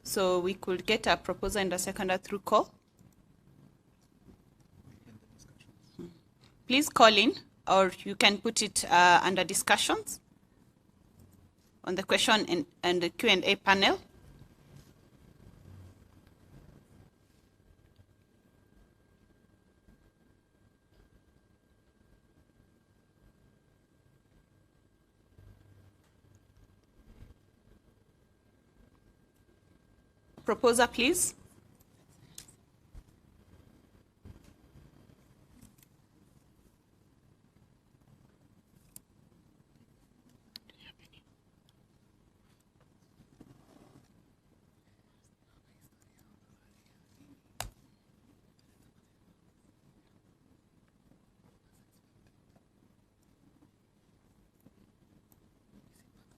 So we could get a proposer and a seconder through call. Please call in, or you can put it under discussions on the question and the Q&A panel. Proposer, please.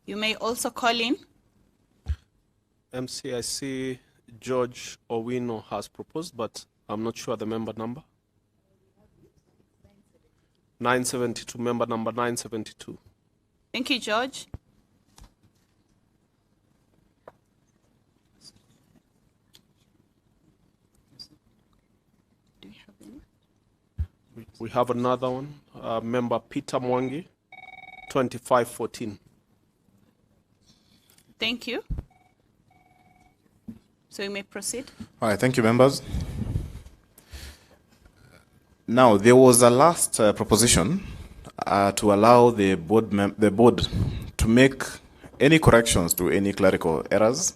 You may also call in. MC, I see George Owino has proposed, but I'm not sure the member number. 972, member number 972. Thank you, George. Do you have any? We have another one, member Peter Mwangi, 2514. Thank you. So you may proceed. All right, thank you, members. Now, there was a last proposition to allow the board to make any corrections to any clerical errors.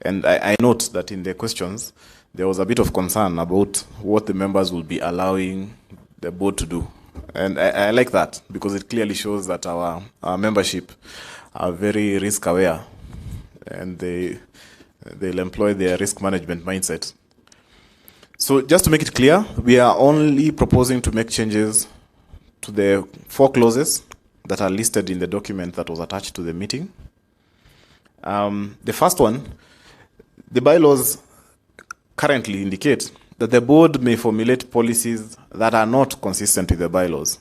And I note that in the questions, there was a bit of concern about what the members will be allowing the board to do. And I like that, because it clearly shows that our membership are very risk aware, and they'll employ their risk management mindset. So just to make it clear, we are only proposing to make changes to the 4 clauses that are listed in the document that was attached to the meeting. The first one, the bylaws currently indicate that the board may formulate policies that are not consistent with the bylaws,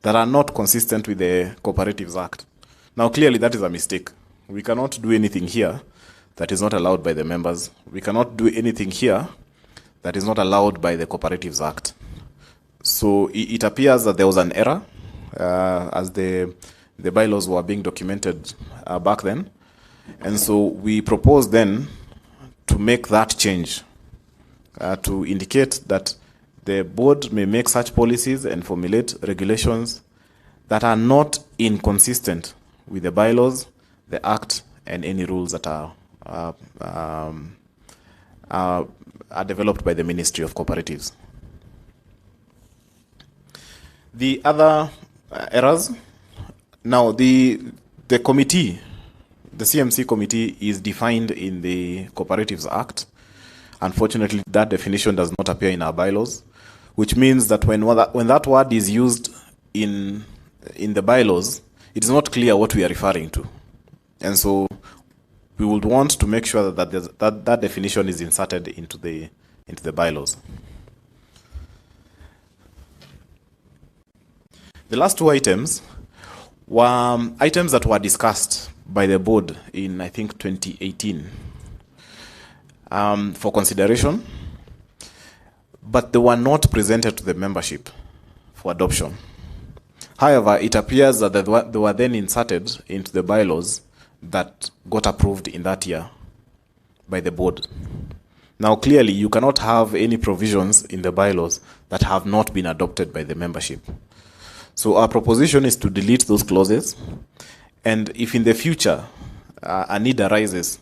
that are not consistent with the Cooperatives Act. Now, clearly that is a mistake. We cannot do anything here that is not allowed by the members. We cannot do anything here that is not allowed by the Cooperatives Act. So it appears that there was an error as the bylaws were being documented back then. And so we propose then to make that change to indicate that the board may make such policies and formulate regulations that are not inconsistent with the bylaws, the Act, and any rules that are developed by the Ministry of Cooperatives. The other errors, now the committee, the CMC committee is defined in the Cooperatives Act. Unfortunately, that definition does not appear in our bylaws, which means that when that word is used in the bylaws, it is not clear what we are referring to. And so we would want to make sure that definition is inserted into the bylaws. The last 2 items were items that were discussed by the board in, I think, 2018 for consideration, but they were not presented to the membership for adoption. However, it appears that they were then inserted into the bylaws that got approved in that year by the board. Now, clearly, you cannot have any provisions in the bylaws that have not been adopted by the membership. So our proposition is to delete those clauses, and if in the future a need arises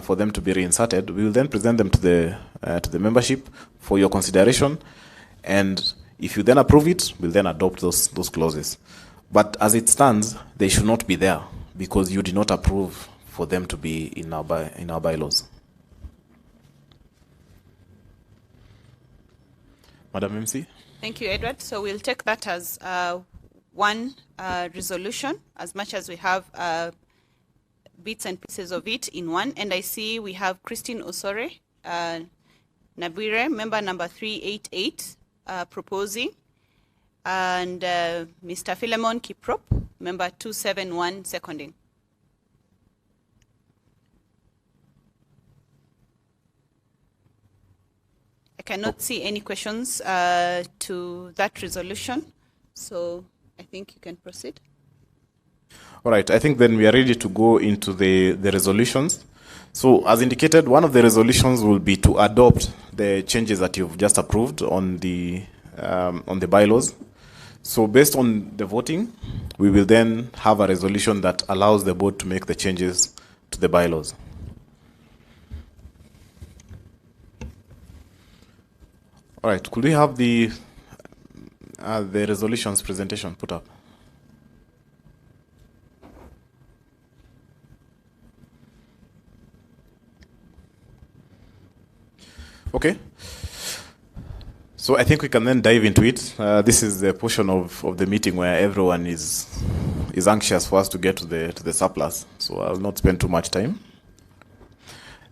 for them to be reinserted, we will then present them to the membership for your consideration, and if you then approve it, we'll then adopt those clauses. But as it stands, they should not be there, because you did not approve for them to be in our bylaws. Madam MC? Thank you, Edward. So we'll take that as one resolution, as much as we have bits and pieces of it in one. And I see we have Christine Osore, Nabire, member number 388, proposing, and Mr. Philemon Kiprop, member 271, seconding. cannot see any questions to that resolution, so I think you can proceed. All right, I think then we are ready to go into the resolutions. So as indicated, one of the resolutions will be to adopt the changes that you've just approved on the bylaws. So based on the voting, we will then have a resolution that allows the board to make the changes to the bylaws. All right, could we have the resolutions presentation put up? Okay. So I think we can then dive into it. This is the portion of the meeting where everyone is anxious for us to get to the surplus. So I'll not spend too much time.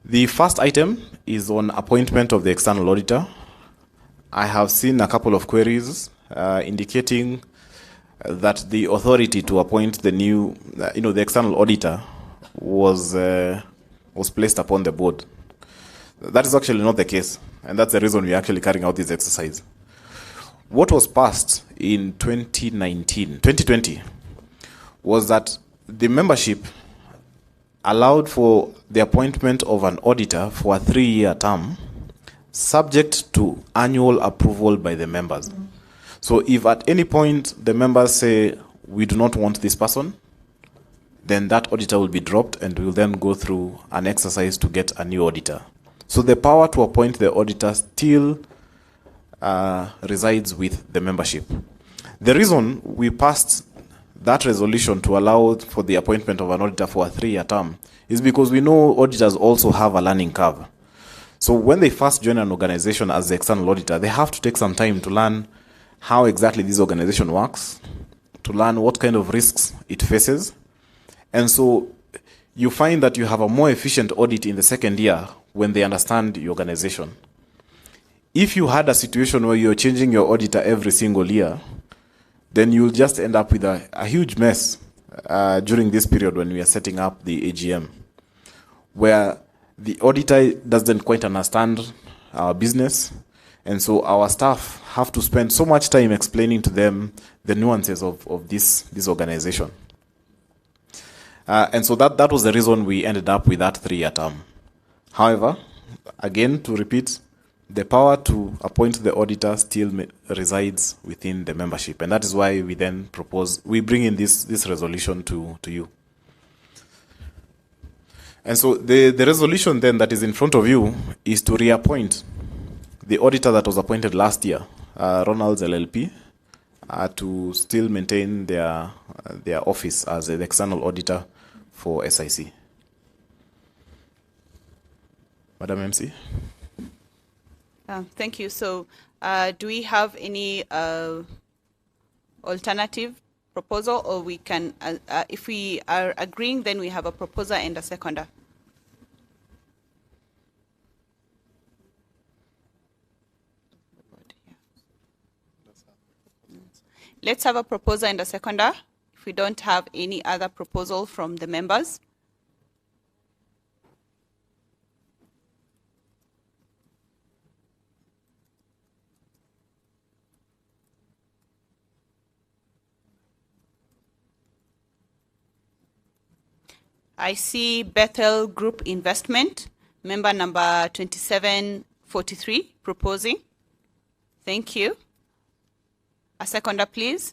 The first item is on appointment of the external auditor. I have seen a couple of queries indicating that the authority to appoint the new, the external auditor was placed upon the board. That is actually not the case, and that's the reason we're actually carrying out this exercise. What was passed in 2020, was that the membership allowed for the appointment of an auditor for a 3-year term, subject to annual approval by the members. So if at any point the members say, we do not want this person, then that auditor will be dropped and we'll then go through an exercise to get a new auditor. So the power to appoint the auditor still resides with the membership. The reason we passed that resolution to allow for the appointment of an auditor for a 3-year term is because we know auditors also have a learning curve. So when they first join an organization as the external auditor, they have to take some time to learn how exactly this organization works, to learn what kind of risks it faces. And so you find that you have a more efficient audit in the second year when they understand the organization. If you had a situation where you're changing your auditor every single year, then you'll just end up with a huge mess during this period when we are setting up the AGM, where the auditor doesn't quite understand our business, and so our staff have to spend so much time explaining to them the nuances of this organization. And so that was the reason we ended up with that 3-year term. However, again, to repeat, the power to appoint the auditor still resides within the membership. And that is why we then we bring in this resolution to you. And so the resolution then that is in front of you is to reappoint the auditor that was appointed last year, Ronald's LLP, to still maintain their office as the external auditor for SIC. Madam MC. Thank you. So do we have any alternative proposal, or we can, if we are agreeing, then we have a proposer and a seconder? Let's have a proposer and a seconder. If we don't have any other proposal from the members. I see Bethel Group Investment, member number 2743, proposing. Thank you. A seconder, please.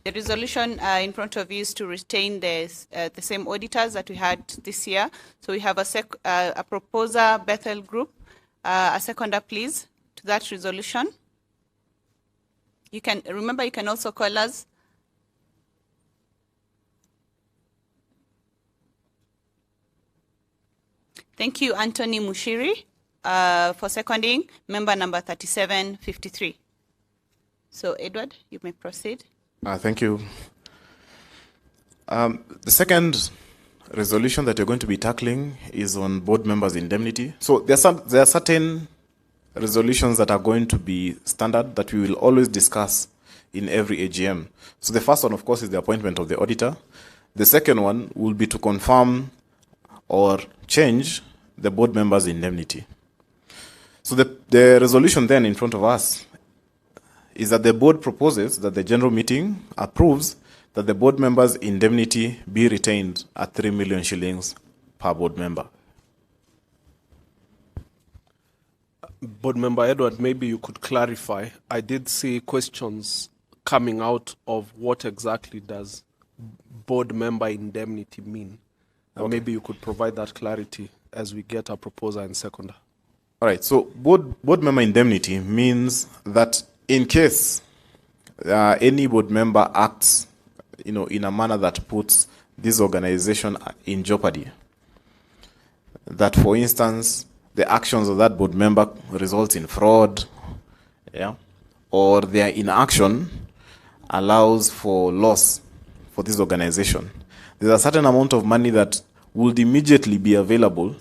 The resolution in front of you is to retain the same auditors that we had this year. So we have a proposer, Bethel Group. A seconder, please, to that resolution. You can remember. You can also call us. Thank you, Anthony Mushiri, for seconding. Member number 3753. So, Edward, you may proceed. Thank you. The second resolution that you're going to be tackling is on board members' indemnity. So there are certain resolutions that are going to be standard that we will always discuss in every AGM. So the first one, of course, is the appointment of the auditor. The second one will be to confirm or change the board members' indemnity. So the resolution then in front of us is that the board proposes that the general meeting approves that the board members' indemnity be retained at 3 million shillings per board member. Board Member Edward, maybe you could clarify. I did see questions coming out of what exactly does board member indemnity mean. Okay. Maybe you could provide that clarity as we get a proposer and seconder. All right, so board member indemnity means that in case any board member acts in a manner that puts this organization in jeopardy, that, for instance, the actions of that board member results in fraud, or their inaction allows for loss for this organization, there's a certain amount of money that would immediately be available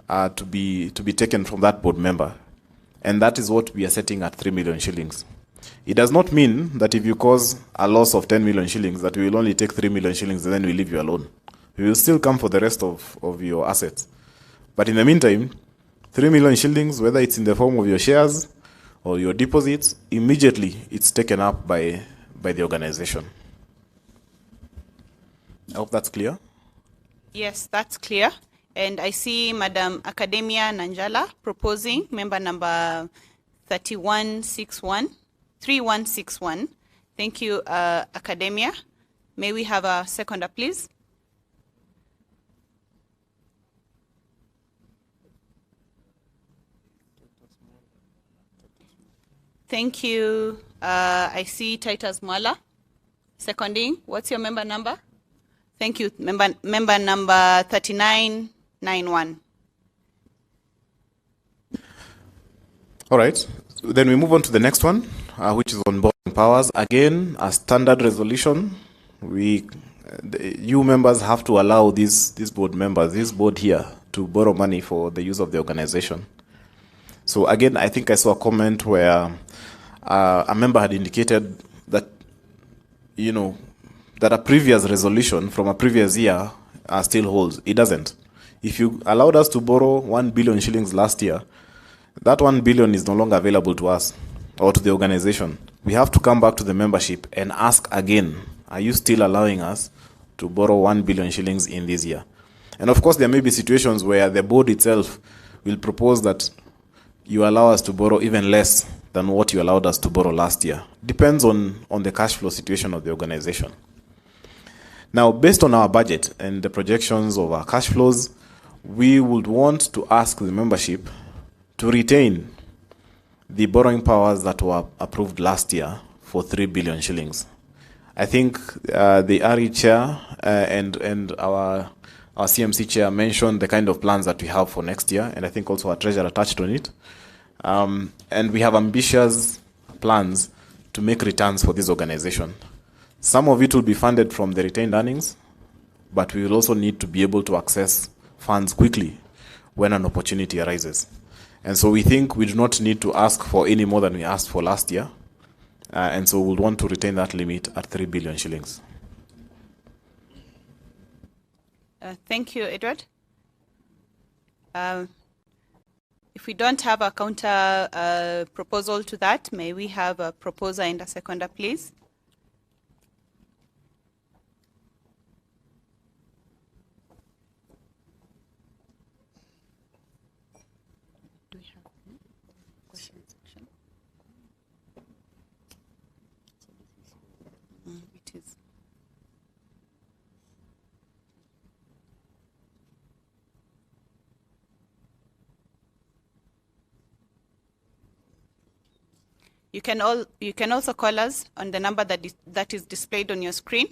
to be taken from that board member. And that is what we are setting at 3 million shillings. It does not mean that if you cause a loss of 10 million shillings, that we will only take 3 million shillings and then we leave you alone. We will still come for the rest of your assets. But in the meantime, 3 million shillings, whether it's in the form of your shares or your deposits, immediately it's taken up by the organization. I hope that's clear. Yes, that's clear. And I see Madam Academia Nanjala proposing member number 3161. Thank you, Academia. May we have a seconder, please? Thank you. I see Titus Mwala seconding. What's your member number? Thank you. Member number 3991. All right. Then we move on to the next one, which is on borrowing powers. Again, a standard resolution. You members have to allow these board members, this board here, to borrow money for the use of the organization. So again, I think I saw a comment where a member had indicated that, that a previous resolution from a previous year still holds. It doesn't. If you allowed us to borrow 1 billion shillings last year, that 1 billion is no longer available to us or to the organization. We have to come back to the membership and ask again, are you still allowing us to borrow 1 billion shillings in this year? And of course, there may be situations where the board itself will propose that you allow us to borrow even less than what you allowed us to borrow last year. Depends on the cash flow situation of the organization. Now, based on our budget and the projections of our cash flows, we would want to ask the membership to retain the borrowing powers that were approved last year for 3 billion shillings. I think the RE chair and our CMC chair mentioned the kind of plans that we have for next year, and I think also our treasurer touched on it. And we have ambitious plans to make returns for this organization. Some of it will be funded from the retained earnings, but we will also need to be able to access funds quickly when an opportunity arises. And so we think we do not need to ask for any more than we asked for last year. And so we'll want to retain that limit at 3 billion shillings. Thank you, Edward. If we don't have a counter proposal to that, may we have a proposer and a seconder, please? Do we have question section? It is. You can also call us on the number that is displayed on your screen.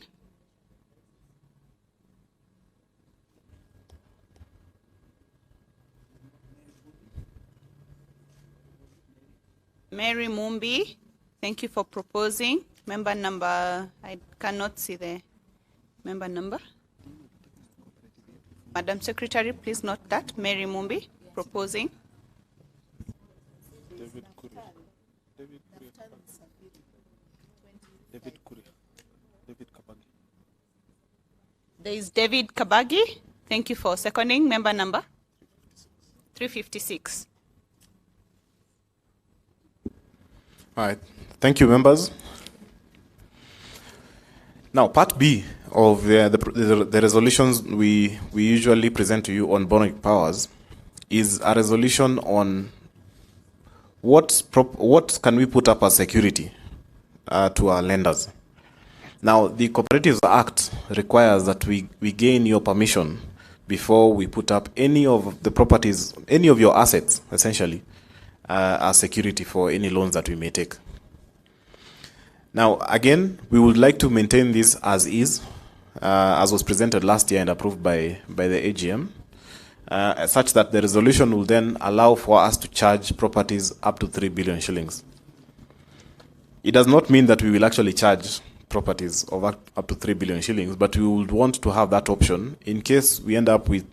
Mary Mumbi, thank you for proposing. Member number, I cannot see the Member number? Madam Secretary, please note that. Mary Mumbi proposing. David Kuri. David Kuri. David Kabagi. There is David Kabagi. Thank you for seconding. Member number? 356. All right. Thank you, members. Now, part B of the resolutions we usually present to you on borrowing powers is a resolution on what can we put up as security to our lenders. Now, the Cooperatives Act requires that we gain your permission before we put up any of the properties, any of your assets, essentially, as security for any loans that we may take. Now, again, we would like to maintain this as is, as was presented last year and approved by the AGM, such that the resolution will then allow for us to charge properties up to 3 billion shillings. It does not mean that we will actually charge properties of up to 3 billion shillings, but we would want to have that option in case we end up with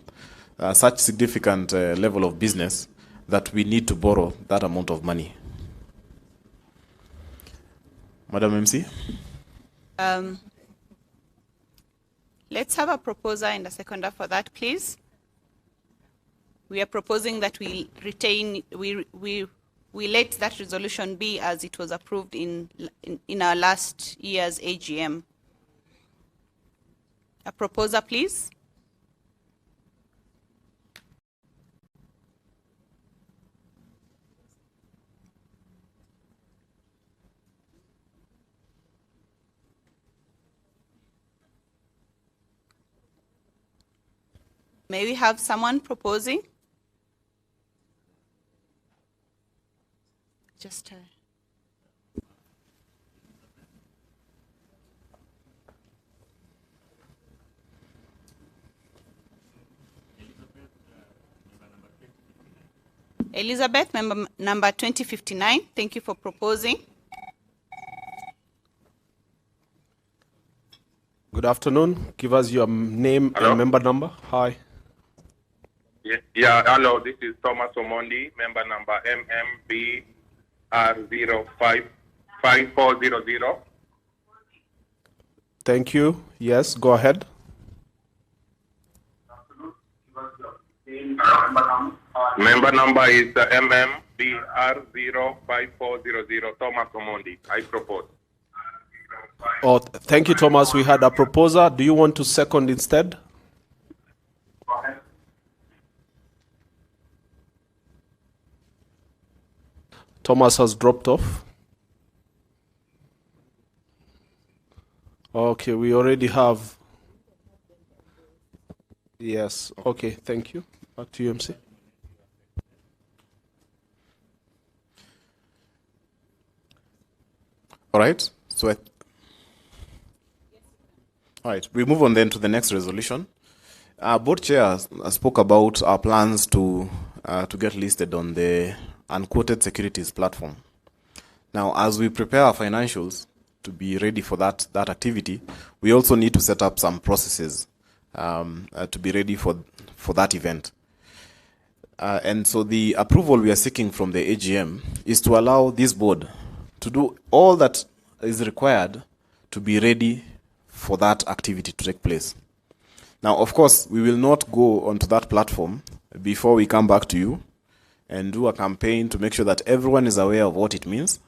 such significant level of business that we need to borrow that amount of money. Madam MC? Let's have a proposer and a seconder for that, please. We are proposing that we retain, we let that resolution be as it was approved in our last year's AGM. A proposer, please. May we have someone proposing? Just Elizabeth, member number 2059. Thank you for proposing. Good afternoon. Give us your name Hello? and member number. Hi. Yeah, hello, this is Thomas Omondi, member number MMBR055400. Thank you. Yes, go ahead. Member number is MMBR0540, Thomas Omondi. I propose. Oh, thank you, Thomas. We had a proposer. Do you want to second instead? Thomas has dropped off. Okay, we already have. Yes. Okay, thank you. Back to you, MC. All right. So, all right. We move on then to the next resolution. Board chair spoke about our plans to get listed on the unquoted securities platform. Now, as we prepare our financials to be ready for that activity, we also need to set up some processes to be ready for that event. And so the approval we are seeking from the AGM is to allow this board to do all that is required to be ready for that activity to take place. Now, of course, we will not go onto that platform before we come back to you and do a campaign to make sure that everyone is aware of what it means.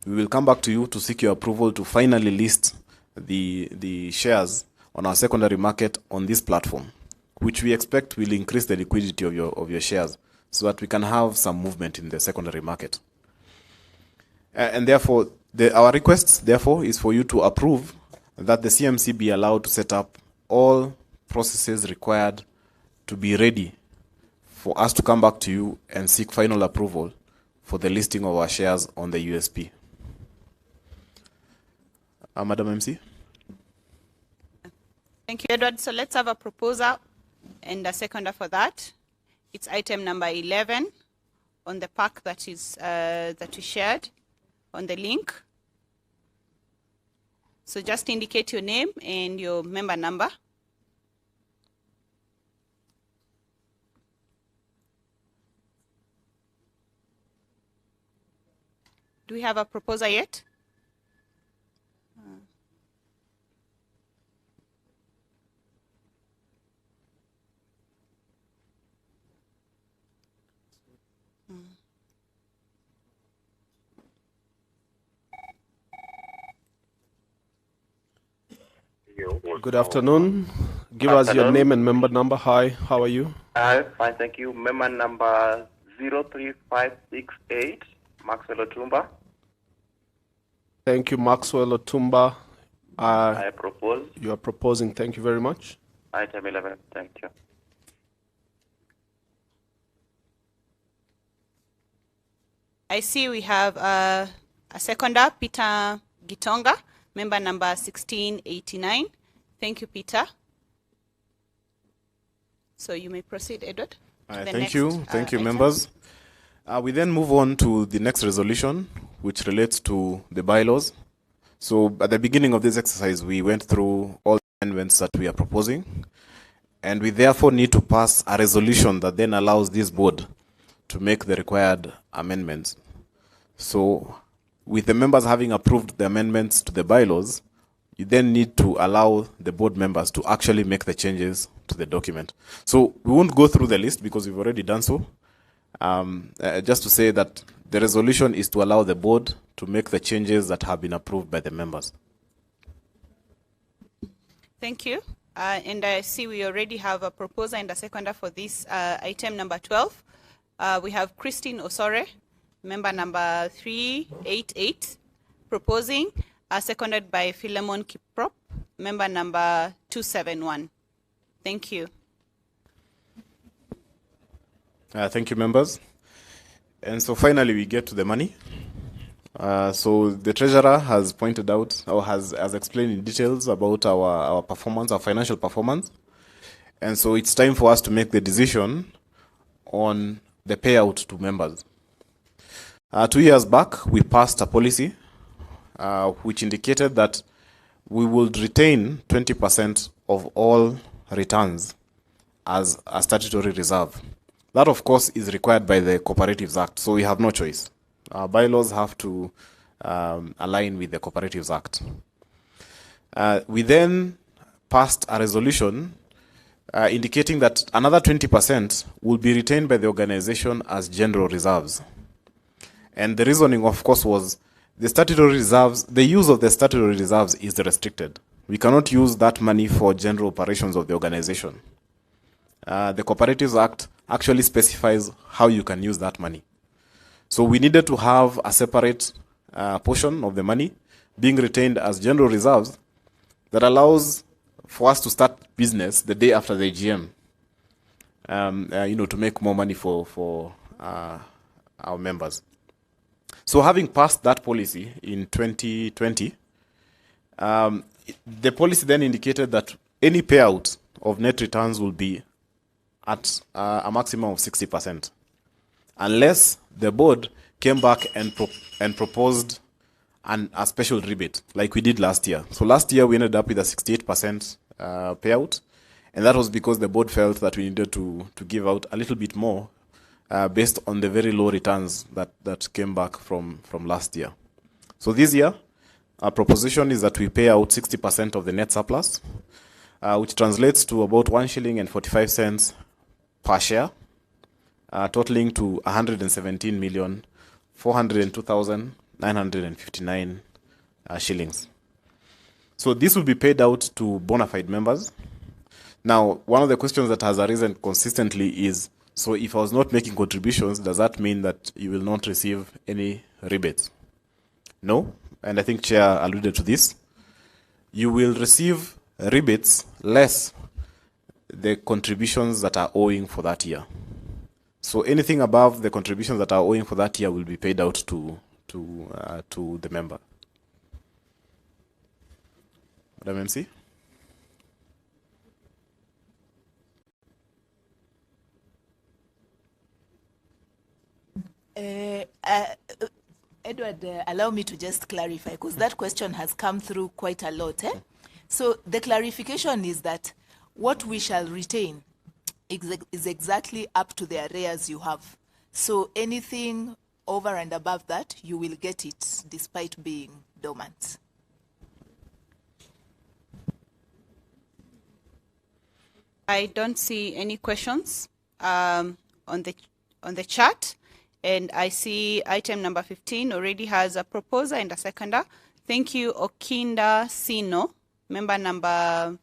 We will come back to you to seek your approval to finally list the shares on our secondary market on this platform, which we expect will increase the liquidity of your shares so that we can have some movement in the secondary market. And therefore, our request, therefore, is for you to approve that the CMC be allowed to set up all processes required to be ready for us to come back to you and seek final approval for the listing of our shares on the USP. Madam MC? Thank you, Edward. So let's have a proposer and a seconder for that. It's item number 11 on the pack that is that we shared on the link. So just indicate your name and your member number. Do we have a proposer yet? Good afternoon. Give us your name and member number. Hi, how are you? Fine, thank you. Member number 03568, Maxwell Otumba. Thank you, Maxwell Otumba. I propose. You are proposing. Thank you very much. Item 11, thank you. I see we have a seconder, Peter Gitonga, member number 1689. Thank you, Peter. So you may proceed, Edward. Thank you, members. We then move on to the next resolution, which relates to the bylaws. So at the beginning of this exercise, we went through all the amendments that we are proposing, and we therefore need to pass a resolution that then allows this board to make the required amendments. So with the members having approved the amendments to the bylaws, you then need to allow the board members to actually make the changes to the document. So we won't go through the list because we've already done so. Just to say that the resolution is to allow the board to make the changes that have been approved by the members. Thank you. And I see we already have a proposer and a seconder for this item number 12. We have Christine Osore, member number 388, proposing, seconded by Philemon Kiprop, member number 271. Thank you. Thank you, members. And so finally, we get to the money. So the treasurer has pointed out, or has explained in details about our performance, our financial performance. And so it's time for us to make the decision on the payout to members. 2 years back, we passed a policy which indicated that we would retain 20% of all returns as a statutory reserve. That, of course, is required by the Cooperatives Act, so we have no choice. Our bylaws have to align with the Cooperatives Act. We then passed a resolution indicating that another 20% will be retained by the organization as general reserves. And the reasoning, of course, was the statutory reserves, the use of the statutory reserves is restricted. We cannot use that money for general operations of the organization. The Cooperatives Act actually specifies how you can use that money. So we needed to have a separate portion of the money being retained as general reserves that allows for us to start business the day after the AGM, to make more money for our members. So having passed that policy in 2020, the policy then indicated that any payout of net returns will be at a maximum of 60%, unless the board came back and proposed a special rebate, like we did last year. So last year we ended up with a 68% payout, and that was because the board felt that we needed to give out a little bit more based on the very low returns that came back from last year. So this year, our proposition is that we pay out 60% of the net surplus, which translates to about 1 shilling and 45 cents per share, totaling to 117,402,959 shillings. So this will be paid out to bona fide members. Now, one of the questions that has arisen consistently is, so if I was not making contributions, does that mean that you will not receive any rebates? No, and I think Chair alluded to this. You will receive rebates less the contributions that are owing for that year. So anything above the contributions that are owing for that year will be paid out to the member. Madam MC? Edward, Edward, allow me to just clarify, because that question has come through quite a lot. So the clarification is that what we shall retain is exactly up to the arrears you have. So anything over and above that, you will get it despite being dormant. I don't see any questions on the chat, and I see item number 15 already has a proposer and a seconder. Thank you, Okinda Sino, member number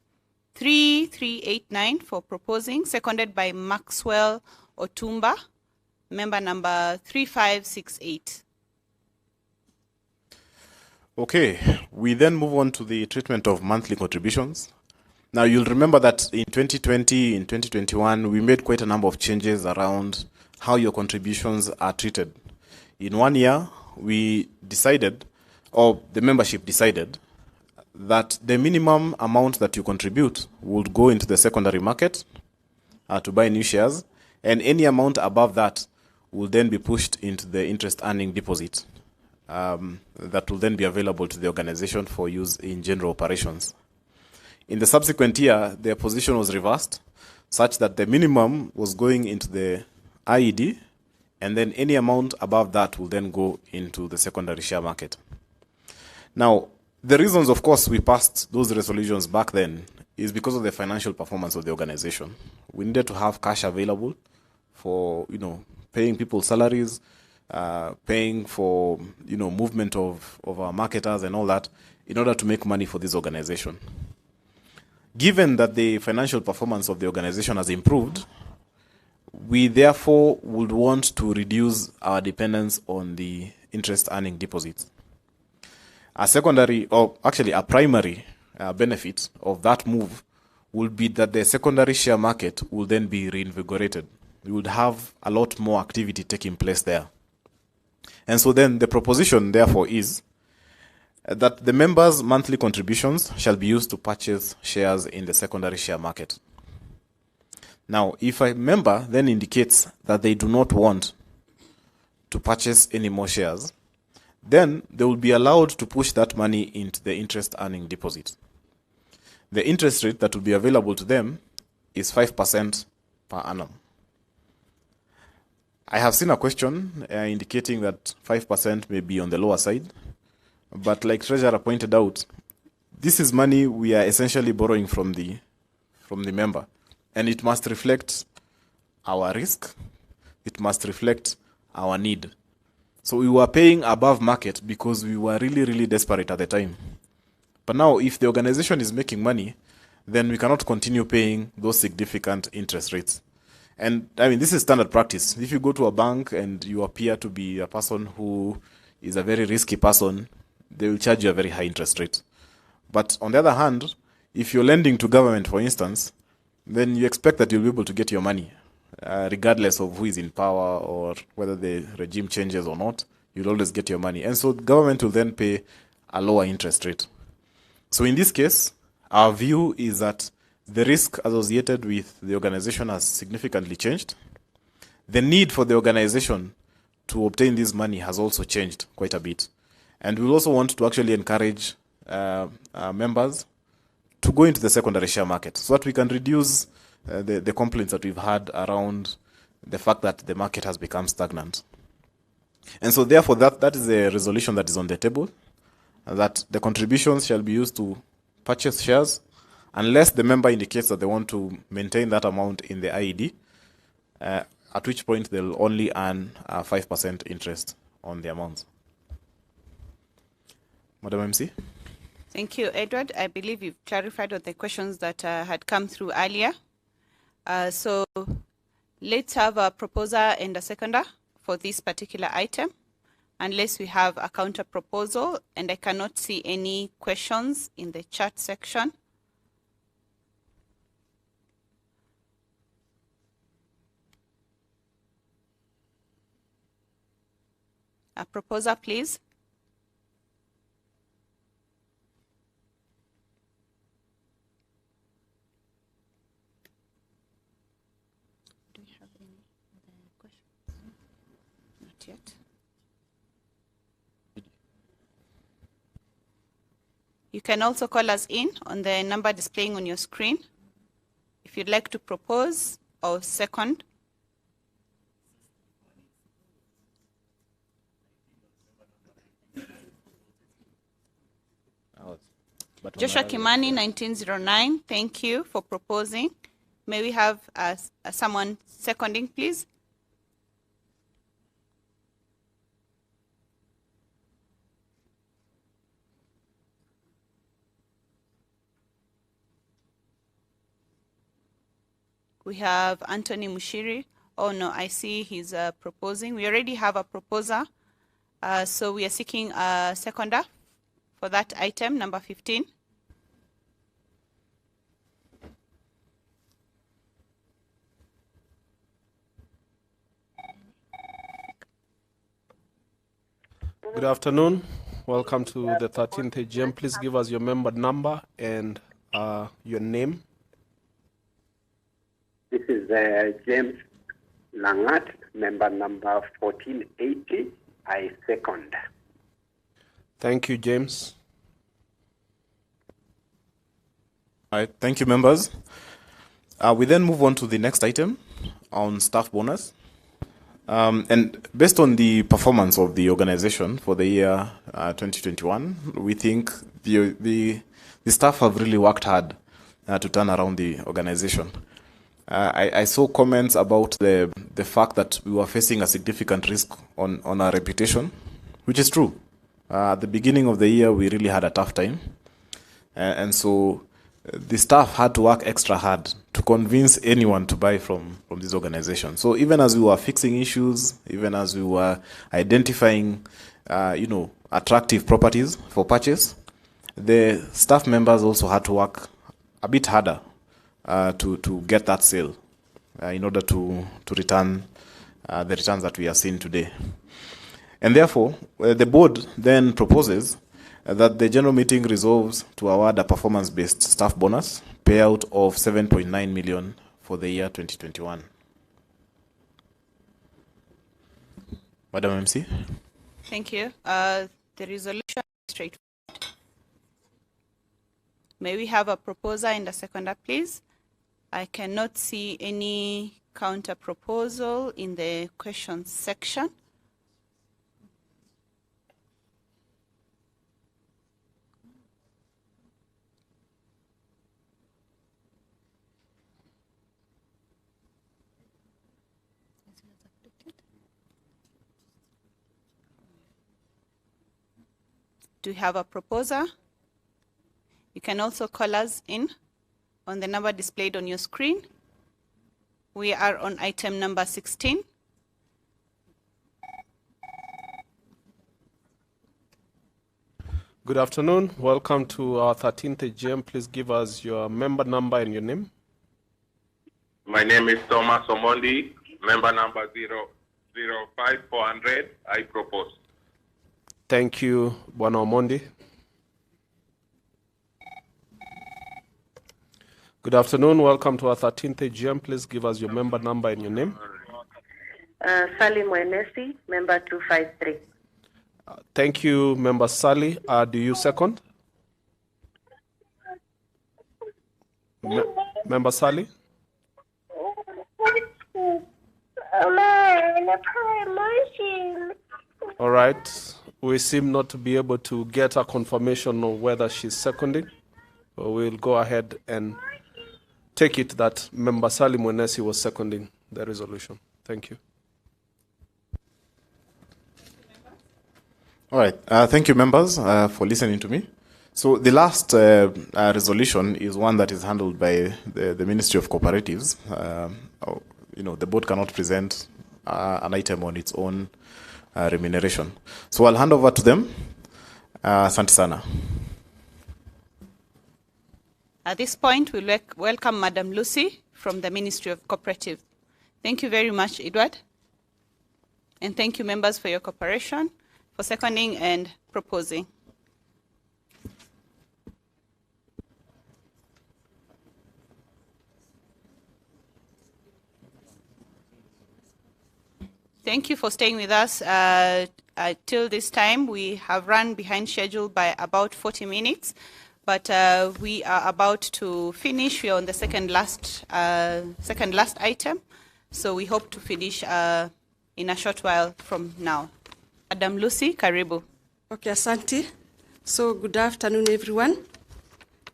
3389 for proposing, seconded by Maxwell Otumba, member number 3568. Okay, we then move on to the treatment of monthly contributions. Now, you'll remember that in 2020, in 2021, we made quite a number of changes around how your contributions are treated. In 1 year, we decided, or the membership decided, that the minimum amount that you contribute would go into the secondary market to buy new shares, and any amount above that will then be pushed into the interest earning deposit that will then be available to the organization for use in general operations. In the subsequent year, their position was reversed, such that the minimum was going into the IED, and then any amount above that will then go into the secondary share market. Now, the reasons, of course, we passed those resolutions back then is because of the financial performance of the organization. We needed to have cash available for, paying people salaries, paying for, movement of our marketers and all that in order to make money for this organization. Given that the financial performance of the organization has improved, we therefore would want to reduce our dependence on the interest earning deposits. A secondary, or actually a primary benefit of that move would be that the secondary share market will then be reinvigorated. We would have a lot more activity taking place there. And so then the proposition, therefore, is that the members' monthly contributions shall be used to purchase shares in the secondary share market. Now, if a member then indicates that they do not want to purchase any more shares, then they will be allowed to push that money into the interest earning deposit. The interest rate that will be available to them is 5% per annum. I have seen a question indicating that 5% may be on the lower side. But like Treasurer pointed out, this is money we are essentially borrowing from the member. And it must reflect our risk. It must reflect our need. So we were paying above market because we were really, really desperate at the time. But now if the organization is making money, then we cannot continue paying those significant interest rates. And this is standard practice. If you go to a bank and you appear to be a person who is a very risky person, they will charge you a very high interest rate. But on the other hand, if you're lending to government, for instance, then you expect that you'll be able to get your money, regardless of who is in power or whether the regime changes or not, you'll always get your money. And so the government will then pay a lower interest rate. So in this case, our view is that the risk associated with the organization has significantly changed. The need for the organization to obtain this money has also changed quite a bit. And we also want to actually encourage members to go into the secondary share market so that we can reduce the complaints that we've had around the fact that the market has become stagnant. And so therefore that is a resolution that is on the table, that the contributions shall be used to purchase shares unless the member indicates that they want to maintain that amount in the IED, at which point they'll only earn 5% interest on the amount. Madam MC? Thank you, Edward. I believe you've clarified all the questions that had come through earlier. So let's have a proposer and a seconder for this particular item, unless we have a counter proposal, and I cannot see any questions in the chat section. A proposer, please. Do we have any other questions? Not yet. You can also call us in on the number displaying on your screen if you'd like to propose or second. Joshua Kimani, 1909, thank you for proposing. May we have someone seconding, please? We have Anthony Mushiri. Oh no, I see he's proposing. We already have a proposer. So we are seeking a seconder for that item, number 15. Good afternoon. Welcome to the 13th AGM. Please give us your member number and your name. This is James Langat, member number 1480. I second. Thank you, James. All right, thank you, members. We then move on to the next item on staff bonus. And based on the performance of the organization for the year 2021, we think the staff have really worked hard to turn around the organization. I saw comments about the fact that we were facing a significant risk on our reputation, which is true. At the beginning of the year, we really had a tough time. And so the staff had to work extra hard to convince anyone to buy from this organization. So even as we were fixing issues, even as we were identifying, attractive properties for purchase, the staff members also had to work a bit harder to get that sale in order to return the returns that we are seeing today. And therefore, the board then proposes that the general meeting resolves to award a performance-based staff bonus payout of 7.9 million for the year 2021. Madam MC. Thank you. The resolution is straightforward. May we have a proposer and a seconder, please? I cannot see any counter proposal in the questions section. Do we have a proposer? You can also call us in on the number displayed on your screen. We are on item number 16. Good afternoon. Welcome to our 13th AGM. Please give us your member number and your name. My name is Thomas Omondi, member number 005400. I propose. Thank you, Bwana Omondi. Good afternoon. Welcome to our 13th AGM. Please give us your member number and your name. Sally Mwenesi, member 253. Thank you, Member Sally. Do you second? Member Sally? All right. We seem not to be able to get a confirmation of whether she's seconding. We'll go ahead and take it that Member Sally Mwenesi was seconding the resolution. Thank you. All right. Thank you, members, for listening to me. So the last resolution is one that is handled by the Ministry of Cooperatives. The board cannot present an item on its own remuneration. So I'll hand over to them. Asante sana. At this point, we'll welcome Madam Lucy from the Ministry of Cooperative. Thank you very much, Edward. And thank you, members, for your cooperation, for seconding and proposing. Thank you for staying with us till this time, we have run behind schedule by about 40 minutes, but we are about to finish. We are on the second last item, so we hope to finish in a short while from now. Madam Lucy, karibu. Okay, asante. So good afternoon, everyone.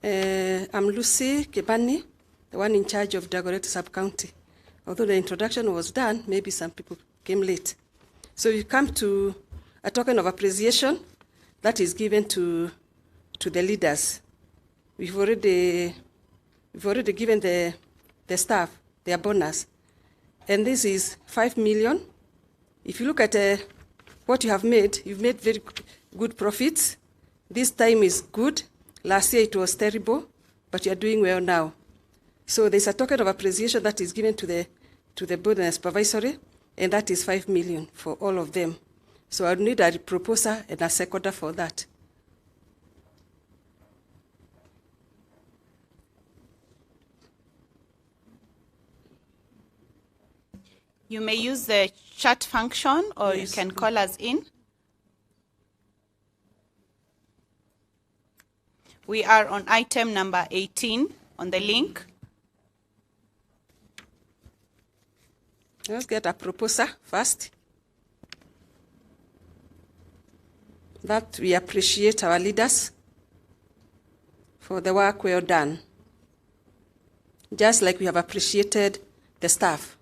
I'm Lucy Kibani, the one in charge of Dagoretti Sub-County. Although the introduction was done, maybe some people came late. So we come to a token of appreciation that is given to the leaders. We've already given the staff their bonus, and this is 5 million. If you look at what you have made, you've made very good profits. This time is good. Last year it was terrible, but you are doing well now. So there's a token of appreciation that is given to the board and supervisory, and that is 5 million for all of them. So I need a proposer and a seconder for that. You may use the chat function, or Yes. you can call us in. We are on item number 18 on the link. Let's get a proposer first. That we appreciate our leaders for the work well done, just like we have appreciated the staff.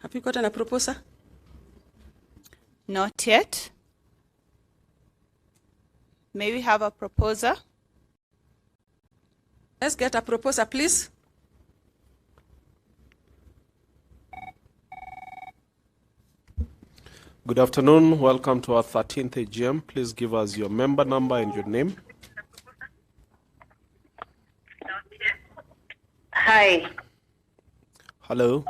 Have you gotten a proposer? Not yet. May we have a proposer? Let's get a proposer, please. Good afternoon. Welcome to our 13th AGM. Please give us your member number and your name. Hi, Hello.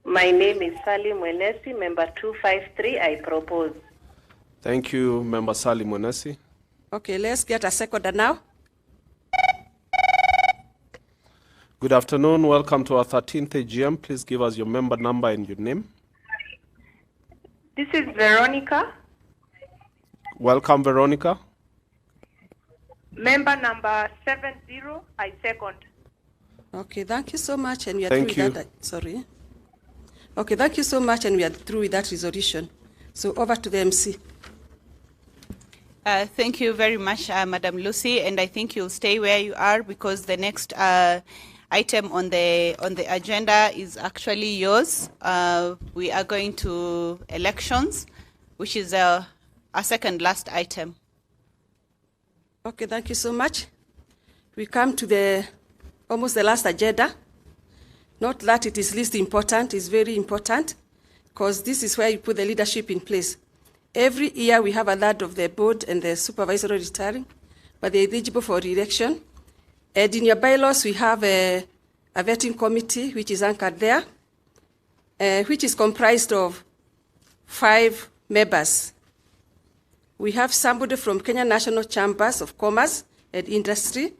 my name is Salim Mwenesi, member 253. I propose. Thank you, Member Sally Mwenesi. Okay, let's get a seconder now. Good afternoon. Welcome to our 13th AGM. Please give us your member number and your name. This is Veronica, Welcome, Veronica. member number 70. I second. Okay, thank you so much, and we are Thank through you. with that. Sorry. Okay, thank you so much, and we are through with that resolution. So over to the MC. Thank you very much, Madam Lucy, and I think you'll stay where you are because the next item on the agenda is actually yours. We are going to elections, which is our second last item. Okay, thank you so much. We come to almost the last agenda. Not that it is least important, it's very important, because this is where you put the leadership in place. Every year we have a third of the board and the supervisory retiring, but they're eligible for re-election. And in your bylaws, we have a vetting committee, which is anchored there, which is comprised of 5 members. We have somebody from Kenya National Chambers of Commerce and Industry.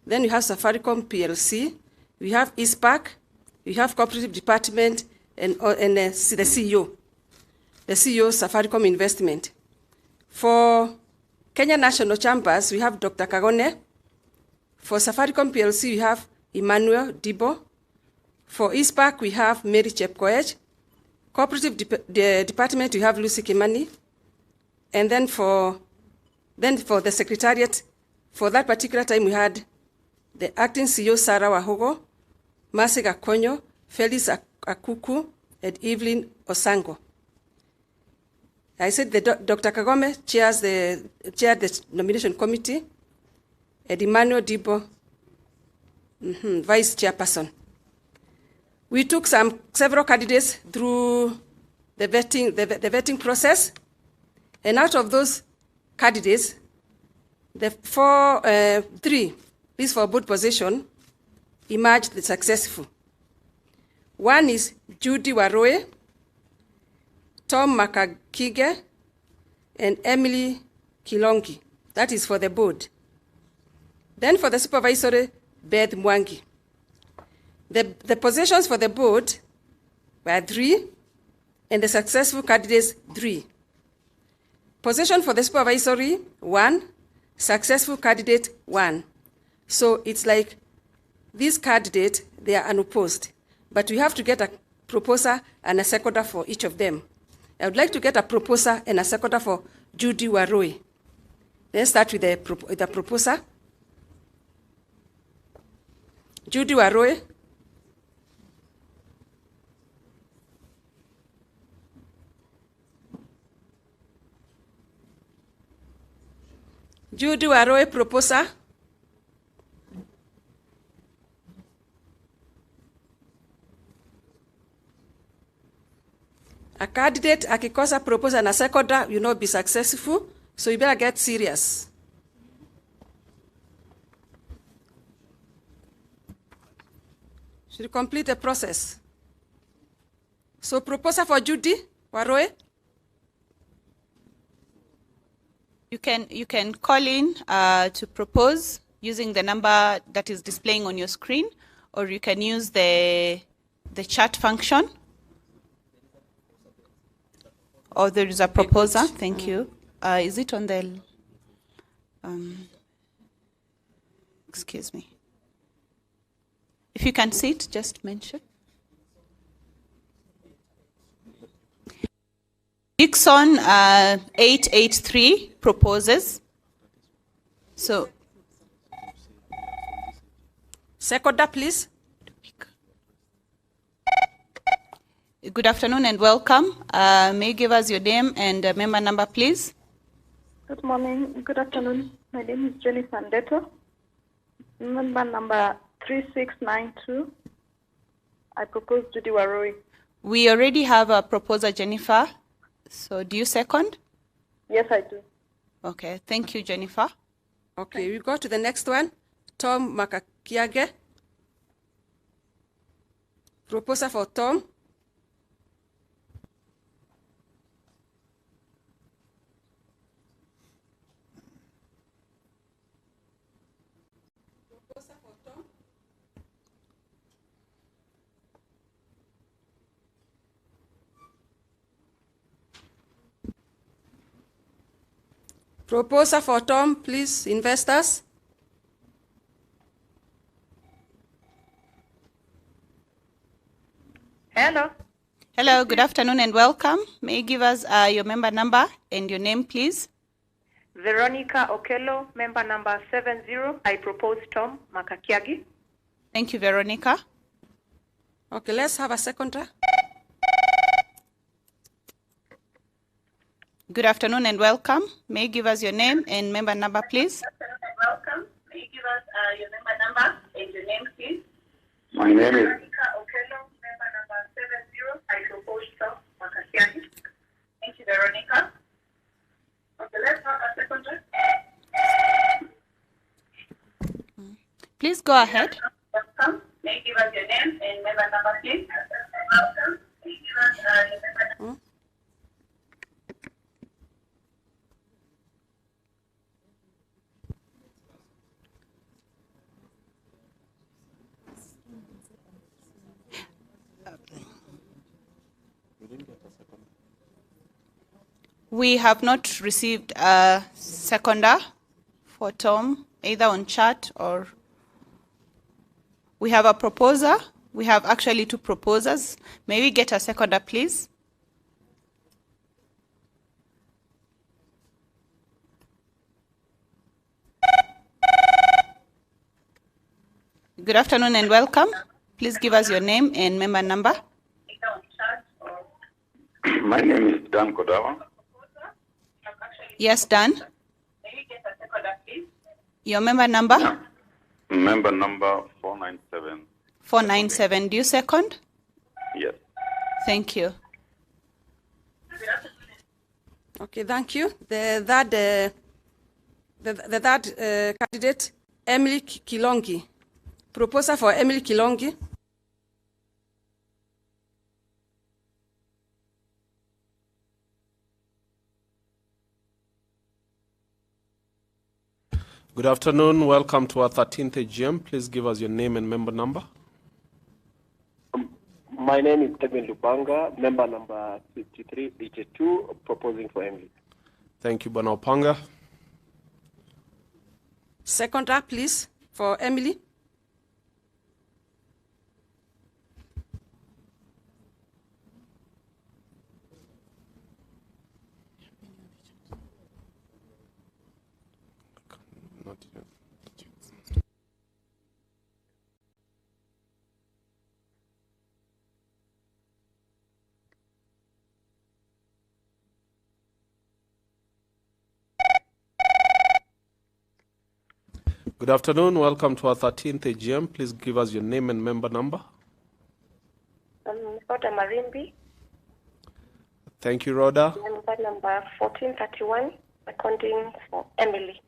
Then we have Safaricom PLC. We have ISPAC. We have Cooperative Department and the CEO. The CEO of Safaricom Investment. For Kenya National Chambers, we have Dr. Kagone. For Safaricom PLC, we have Emmanuel Dibo. For ISPAC, we have Mary Chepkoech. Cooperative Department, we have Lucy Kimani. And then for the Secretariat, for that particular time, we had the Acting CEO, Sarah Wahogo, Mercy Gakonyo, Felix Akuku, and Evelyn Osango. I said that Dr. Kagome chaired the nomination committee, and Emmanuel Dibo, vice chairperson. We took several candidates through the vetting process, and out of those candidates, the 3, this for board position, emerged the successful. One is Judy Waroe, Tom Makakige, and Emily Kilongi. That is for the board. Then for the supervisory, Beth Mwangi. The positions for the board were 3, and the successful candidates 3. Position for the supervisory 1, successful candidate 1. So it's like these candidates, they are unopposed, but we have to get a proposer and a seconder for each of them. I would like to get a proposer and a seconder for Judy Waroi. Let's start with the proposer. Judy Waroi. Judy Waroi, proposer. A candidate akikosa proposer na seconder will not be successful, so you better get serious. Should complete the process. So proposer for Judy Waroi. You can call in to propose using the number that is displaying on your screen, or you can use the chat function. Oh, there is a proposer. Thank you. Is it on the? Excuse me. If you can see it, just mention. Dixon 883 proposes. So, seconder, please. Good afternoon and welcome. May you give us your name and member number, please? Good morning. Good afternoon. My name is Jennifer Ndeto. Member number 3692. I propose Judy Waroi. We already have a proposer, Jennifer. So do you second? Yes, I do. Okay. Thank you, Jennifer. Okay, we go to the next one. Tom Makakiage. Proposer for Tom. Proposer for Tom, please, investors. Hello. Hello, good afternoon and welcome. May you give us your member number and your name, please? Veronica Okello, member number 70. I propose Tom Makakiagi. Thank you, Veronica. Okay, let's have a seconder. Good afternoon and welcome. May you give us your name and member number, please? Good afternoon and welcome. May you give us your member number and your name, please? My name is Veronica Okello, member number 70. I propose Tom Makakiagi. Thank you, Veronica. Okay, let's have a seconder. Please go ahead. Welcome. May you give us your name and member number, please? Welcome. May you give us your member number. We have not received a seconder for Tom, either on chat or we have a proposer. We have actually 2 proposers. May we get a seconder, please? Good afternoon and welcome. Please give us your name and member number. my name is Dan Kodawa. Yes, Dan. Your member number? Yeah. Member number 497. 497. Do you second? Yes. Thank you. Okay, thank you. The third candidate, Emily Kilongi. Proposer for Emily Kilongi. Good afternoon. Welcome to our 13th AGM. Please give us your name and member number. My name is Kevin Lubanga, member number 5382, proposing for Emily. Thank you, Bwana Opanga. Seconder, please, for Emily. Good afternoon. Welcome to our 13th AGM. Please give us your name and member number. Rhoda Marimbi, Thank you, Rhoda. member number 1431, accounting for Emily.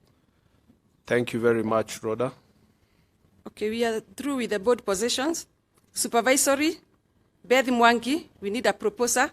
Thank you very much, Rhoda. Okay, we are through with the board positions. Supervisory, Beth Mwangi, we need a proposer.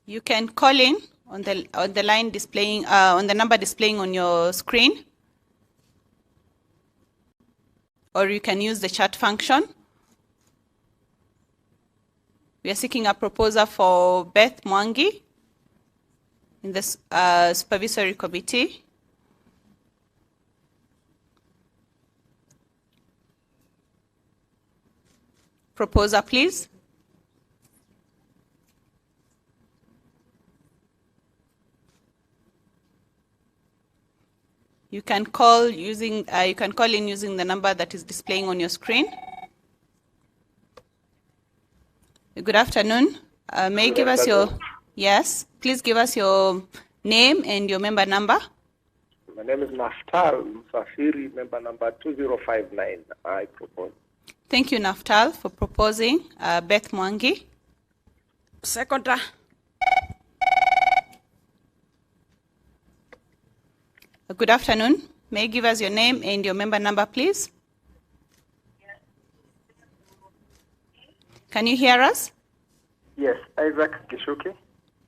You can call in on the line displaying on the number displaying on your screen, or you can use the chat function. We are seeking a proposer for Beth Mwangi in the supervisory committee. Proposer, please. You can call in using the number that is displaying on your screen. Good afternoon. May you give us your please give us your name and your member number. My name is Naftal Msafiri, member number 2059. I propose. Thank you, Naftal, for proposing Beth Mwangi. Seconder. Good afternoon. May you give us your name and your member number, please? Can you hear us? Yes, Isaac Kishuki.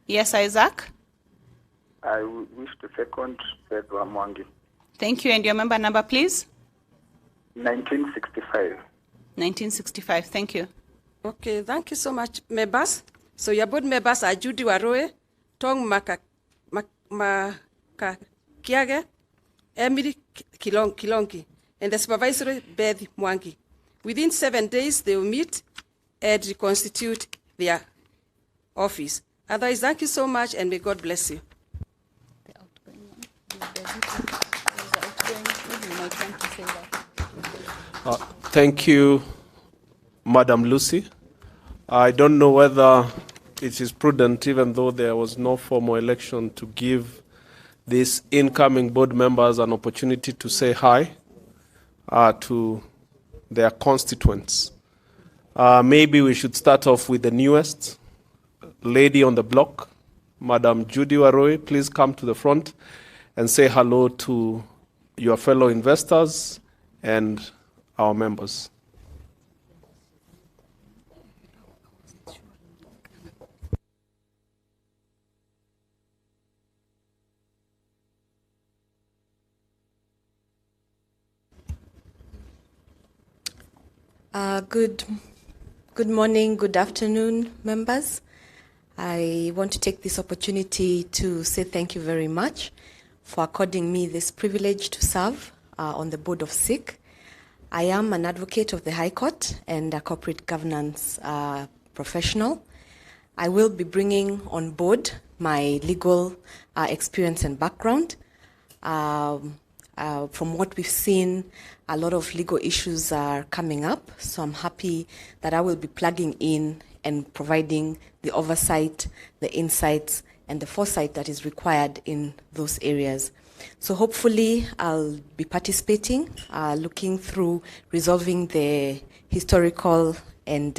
Yes, Isaac. I wish to second Beth Mwangi. Thank you. And your member number, please? 1965. 1965. Thank you. Okay, thank you so much, members. So your board members are Judy Waroe, Tong Kiage, Emily Kilonki, and the supervisory Beth Mwangi. Within 7 days, they will meet and reconstitute their office. Otherwise, thank you so much, and may God bless you. Thank you, Madam Lucy. I don't know whether it is prudent, even though there was no formal election, to give these incoming board members an opportunity to say hi to their constituents. Maybe we should start off with the newest lady on the block, Madam Judy Waroe. Please come to the front and say hello to your fellow investors and our members. Good morning, good afternoon, members. I want to take this opportunity to say thank you very much for according me this privilege to serve on the board of SIC. I am an advocate of the High Court and a corporate governance professional. I will be bringing on board my legal experience and background. From what we've seen, a lot of legal issues are coming up, so I'm happy that I will be plugging in and providing the oversight, the insights, and the foresight that is required in those areas. So hopefully I'll be participating, looking through resolving the historical and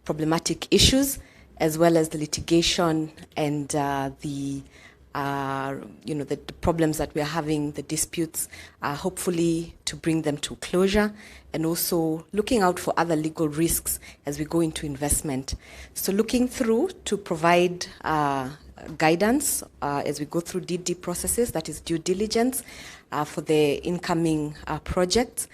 problematic issues, as well as the litigation and the the problems that we are having, the disputes, hopefully to bring them to closure, and also looking out for other legal risks as we go into investment. So looking through to provide guidance as we go through DD processes, that is due diligence, for the incoming projects,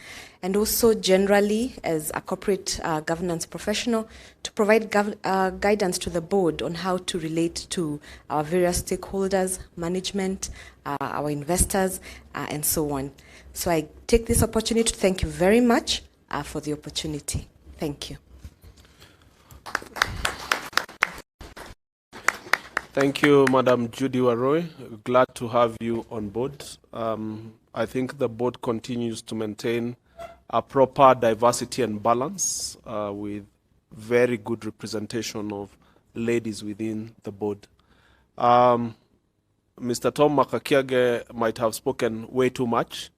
and also generally as a corporate governance professional to provide guidance to the board on how to relate to our various stakeholders, management, our investors, and so on. So I take this opportunity to thank you very much for the opportunity. Thank you. Thank you, Madam Judy Waroi. Glad to have you on board. I think the board continues to maintain a proper diversity and balance with very good representation of ladies within the board. Mr. Tom Makakiage might have spoken way too much.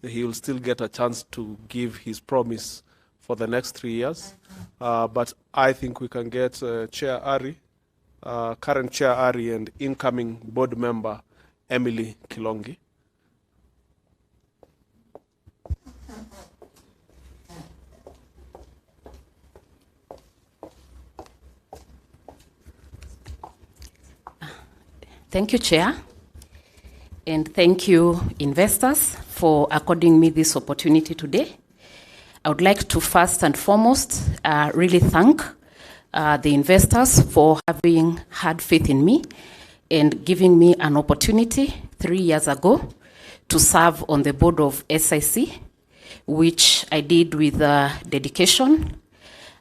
He will still get a chance to give his promise for the next 3 years. But I think we can get Chair Ari, current Chair Ari, and incoming board member Emily Kilongi. Thank you, Chair. And thank you, investors, for according me this opportunity today. I would like to first and foremost really thank the investors for having had faith in me and giving me an opportunity 3 years ago to serve on the board of SIC, which I did with dedication.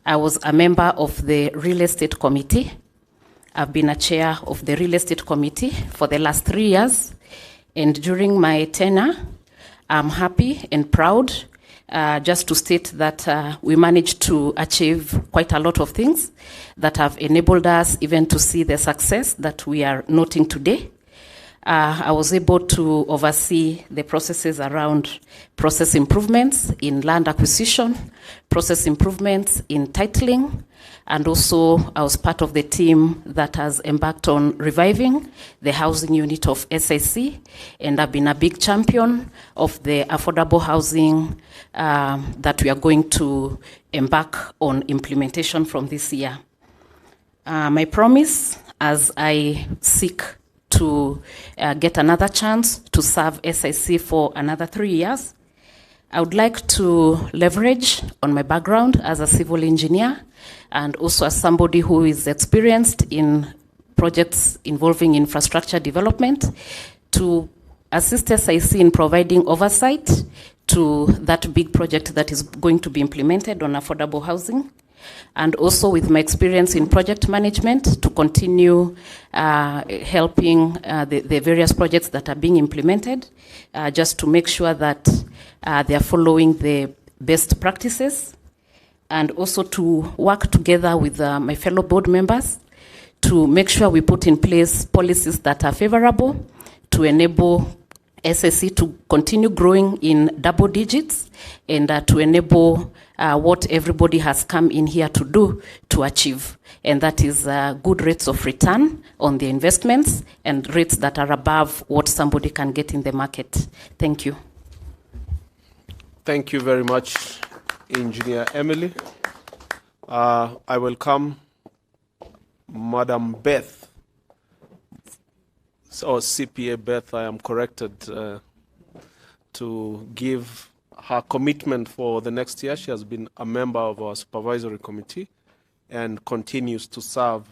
I was a member of the Real Estate Committee. I've been a chair of the Real Estate Committee for the last 3 years. And during my tenure, I'm happy and proud just to state that we managed to achieve quite a lot of things that have enabled us even to see the success that we are noting today. I was able to oversee the processes around process improvements in land acquisition, process improvements in titling, and also I was part of the team that has embarked on reviving the housing unit of SIC, and I've been a big champion of the affordable housing that we are going to embark on implementation from this year. My promise, as I seek to get another chance to serve SIC for another 3 years, I would like to leverage on my background as a civil engineer and also as somebody who is experienced in projects involving infrastructure development to assist SIC in providing oversight to that big project that is going to be implemented on affordable housing, and also with my experience in project management to continue helping the various projects that are being implemented, just to make sure that they are following the best practices, and also to work together with my fellow board members to make sure we put in place policies that are favorable to enable SSC to continue growing in double digits and to enable what everybody has come in here to do to achieve, and that is good rates of return on the investments and rates that are above what somebody can get in the market. Thank you. Thank you very much, Engineer Emily. I welcome Madam Beth, or CPA Beth, I am corrected, to give her commitment for the next year. She has been a member of our supervisory committee and continues to serve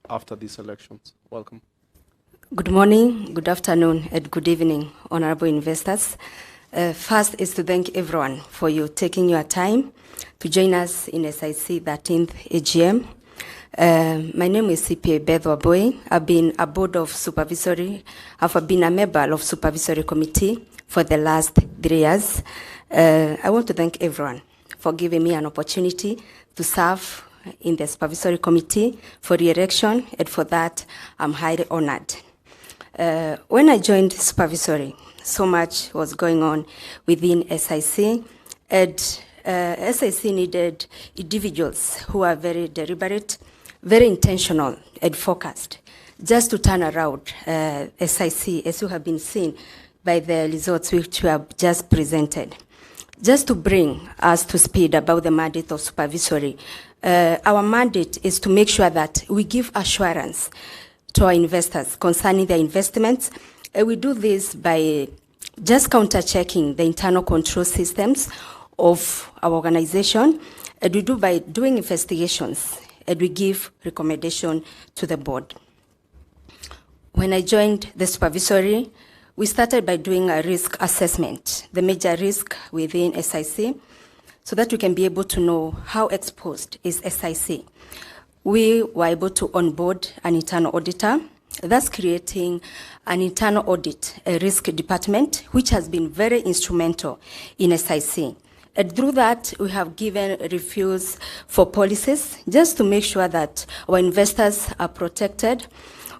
after these elections. Welcome. Good morning, good afternoon, and good evening, honorable investors. First is to thank everyone for you taking your time to join us in SIC 13th AGM. My name is CPA Beth Waboy. I've been a member of supervisory committee for the last 3 years. I want to thank everyone for giving me an opportunity to serve in the supervisory committee for re-election, and for that, I'm highly honored. When I joined supervisory, so much was going on within SIC, and SIC needed individuals who are very deliberate, very intentional and focused, just to turn around SIC, as you have been seeing by the results which you have just presented. Just to bring us to speed about the mandate of supervisory, our mandate is to make sure that we give assurance to our investors concerning their investments. We do this by just counter-checking the internal control systems of our organization, and we do by doing investigations, and we give recommendation to the board. When I joined the supervisory, we started by doing a risk assessment, the major risk within SIC, so that we can be able to know how exposed is SIC. We were able to onboard an internal auditor, thus creating an internal audit, a risk department, which has been very instrumental in SIC. And through that, we have given reviews for policies, just to make sure that our investors are protected.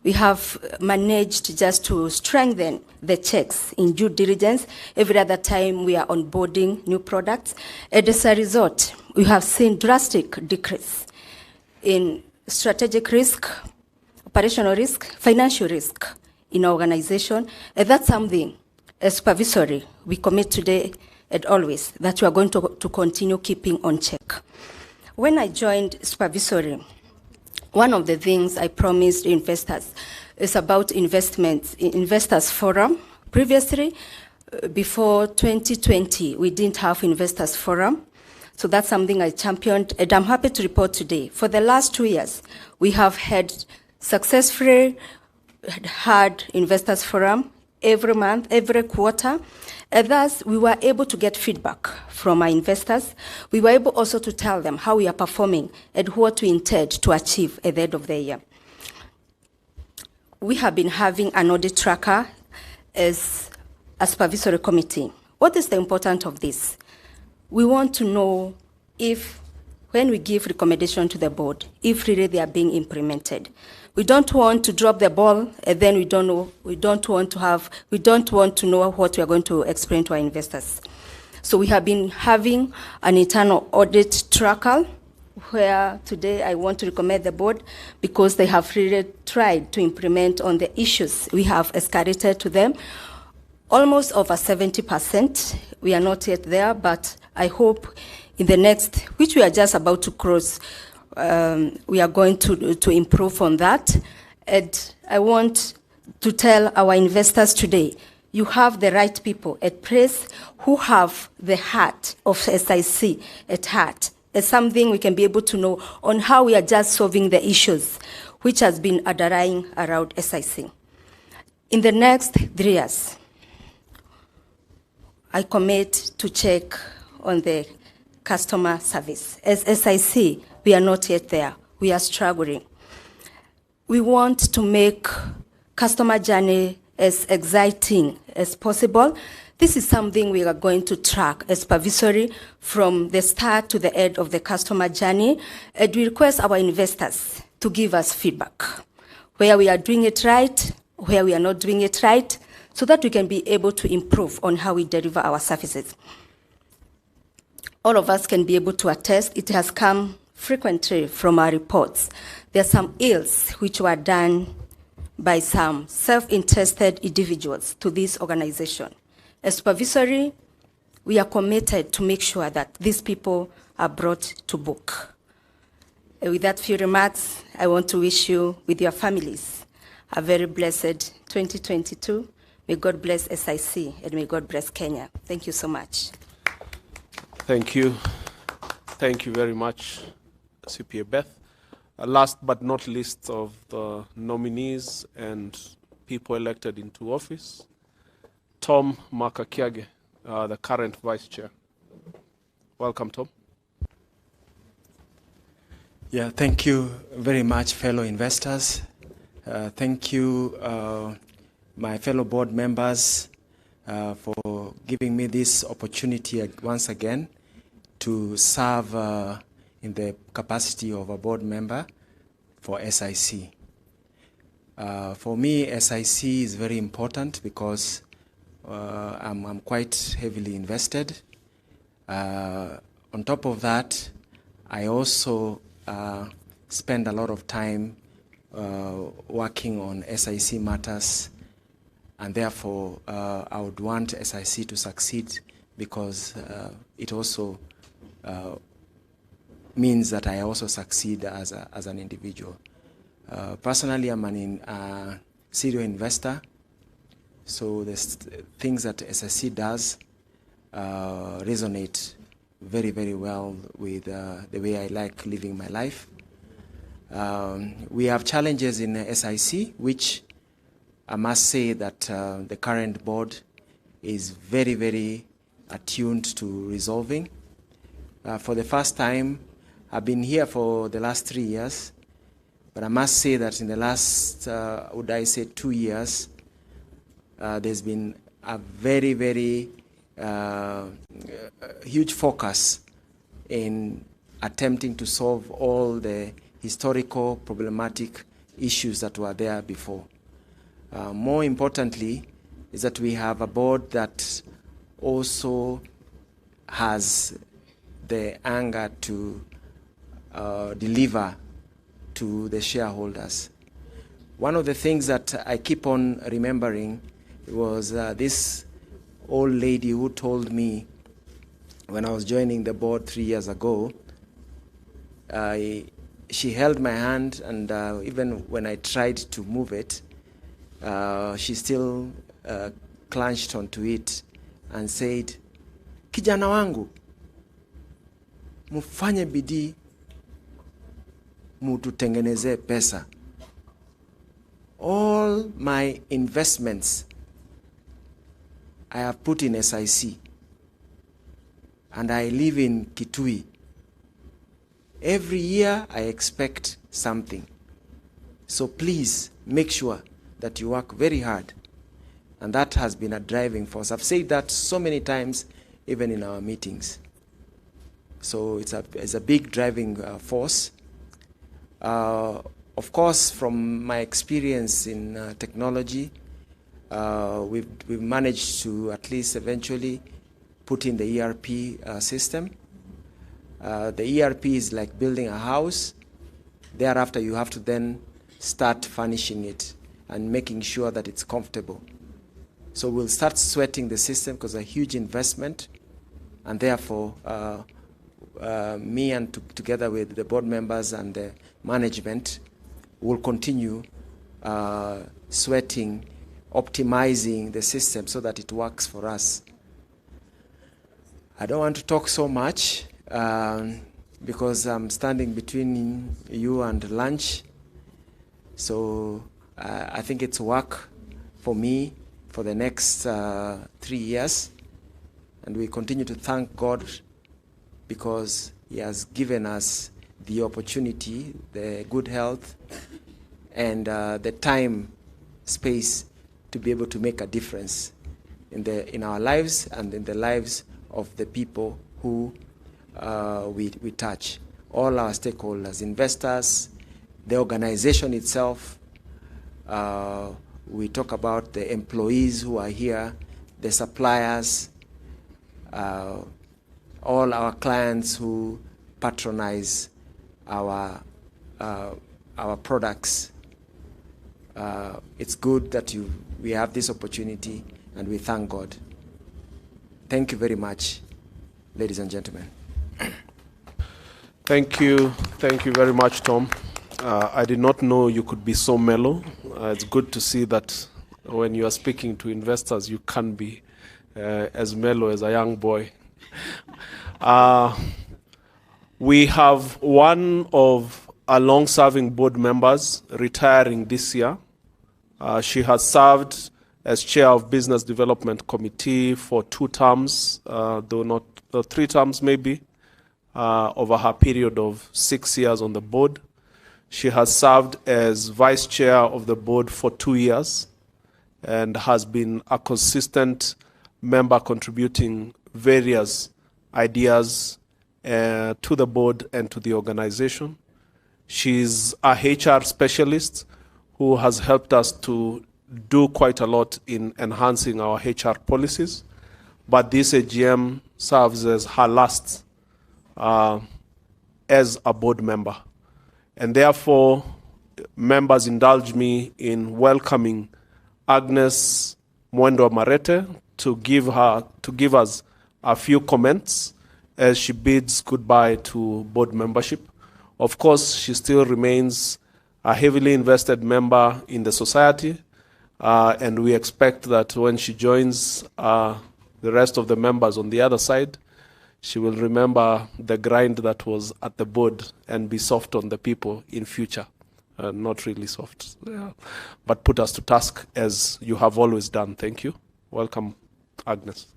We have managed just to strengthen the checks in due diligence every other time we are onboarding new products. And as a result, we have seen drastic decrease in strategic risk, operational risk, financial risk in our organization. And that's something, as supervisory, we commit today and always that we are going to continue keeping on check. When I joined supervisory, one of the things I promised investors is about investors forum. Previously, before 2020, we didn't have investors forum. So that's something I championed, and I'm happy to report today. For the last 2 years, we have had successfully had investors forum every month, every quarter. And thus, we were able to get feedback from our investors. We were able also to tell them how we are performing and what we intend to achieve at the end of the year. We have been having an audit tracker as a supervisory committee. What is the importance of this? We want to know if, when we give recommendation to the board, if really they are being implemented. We don't want to drop the ball, and then we don't want to know what we are going to explain to our investors. So we have been having an internal audit tracker, where today I want to recommend the board because they have really tried to implement on the issues we have escalated to them. Almost over 70%. We are not yet there, but I hope in the next, which we are just about to cross, we are going to improve on that. And I want to tell our investors today, you have the right people at place who have the heart of SIC at heart. It's something we can be able to know on how we are just solving the issues which has been underlying around SIC. In the next 3 years, I commit to check on the customer service. As SIC, we are not yet there. We are struggling. We want to make customer journey as exciting as possible. This is something we are going to track as supervisory from the start to the end of the customer journey. And we request our investors to give us feedback, where we are doing it right, where we are not doing it right, so that we can be able to improve on how we deliver our services. All of us can be able to attest, it has come frequently from our reports. There are some ills which were done by some self-interested individuals to this organization. As supervisory, we are committed to make sure that these people are brought to book. With that few remarks, I want to wish you, with your families, a very blessed 2022. May God bless SIC and may God bless Kenya. Thank you so much. Thank you. Thank you very much, CPA Beth. Last but not least of the nominees and people elected into office, Tom Makakiage, the current Vice Chair. Welcome, Tom. Yeah, thank you very much, fellow investors. Thank you, my fellow board members, for giving me this opportunity once again to serve in the capacity of a board member for SIC. For me, SIC is very important because I'm quite heavily invested. On top of that, I also spend a lot of time working on SIC matters, and therefore I would want SIC to succeed because it also means that I also succeed as an individual. Personally, I'm a serial investor, so the things that SIC does resonate very, very well with the way I like living my life. We have challenges in SIC, which I must say that the current board is very, very attuned to resolving. For the first time, I've been here for the last 3 years, but I must say that in the last, would I say 2 years, there's been a very, very huge focus in attempting to solve all the historical problematic issues that were there before. More importantly is that we have a board that also has the anger to deliver to the shareholders. One of the things that I keep on remembering was this old lady who told me when I was joining the board 3 years ago. She held my hand, and even when I tried to move it, she still clutched onto it and said, "Kijana wangu, mufanye bidii mututengeneze pesa. All my investments I have put in SIC, and I live in Kitui. Every year I expect something. So please make sure that you work very hard." And that has been a driving force. I've said that so many times, even in our meetings. So it's a big driving force. Of course, from my experience in technology, we've managed to at least eventually put in the ERP system. The ERP is like building a house. Thereafter, you have to then start furnishing it and making sure that it's comfortable. So we'll start sweating the system because it's a huge investment, and therefore, me and together with the board members and the management will continue sweating, optimizing the system so that it works for us. I don't want to talk so much because I'm standing between you and lunch. So I think it's work for me for the next 3 years. And we continue to thank God because He has given us the opportunity, the good health, and the time, space to be able to make a difference in our lives and in the lives of the people who we touch. All our stakeholders, investors, the organization itself. We talk about the employees who are here, the suppliers, all our clients who patronize our products. It's good that we have this opportunity, and we thank God. Thank you very much, ladies and gentlemen. Thank you very much, Tom. I did not know you could be so mellow. It's good to see that when you are speaking to investors, you can be as mellow as a young boy. We have one of our long-serving board members retiring this year. She has served as chair of Business Development Committee for 2 terms, though not 3 terms maybe, over her period of 6 years on the board. She has served as vice chair of the board for 2 years and has been a consistent member contributing various ideas to the board and to the organization. She's a HR specialist who has helped us to do quite a lot in enhancing our HR policies. But this AGM serves as her last as a board member. And therefore, members indulge me in welcoming Agnes Mwendo Marete to give us a few comments as she bids goodbye to board membership. Of course, she still remains a heavily invested member in the society, and we expect that when she joins the rest of the members on the other side, she will remember the grind that was at the board and be soft on the people in future. Not really soft, but put us to task as you have always done. Thank you. Welcome, Agnes.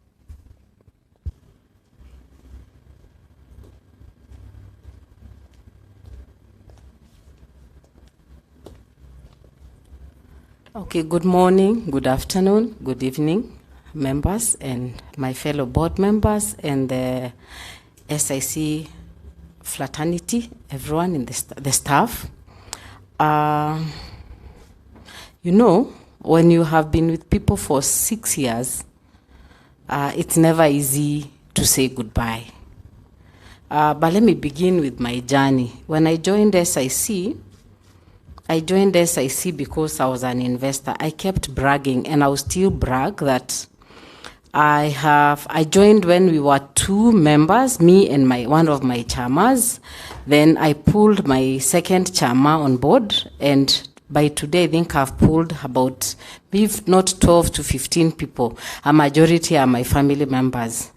Okay, good morning, good afternoon, good evening, members and my fellow board members and the SIC fraternity, everyone in the staff. You know, when you have been with people for 6 years, it's never easy to say goodbye. But let me begin with my journey. When I joined SIC because I was an investor. I kept bragging, and I will still brag that I joined when we were 2 members, me and one of my chairmas. Then I pulled my second chairma on board, and by today I think I've pulled about, if not 12 to 15 people. A majority are my family members.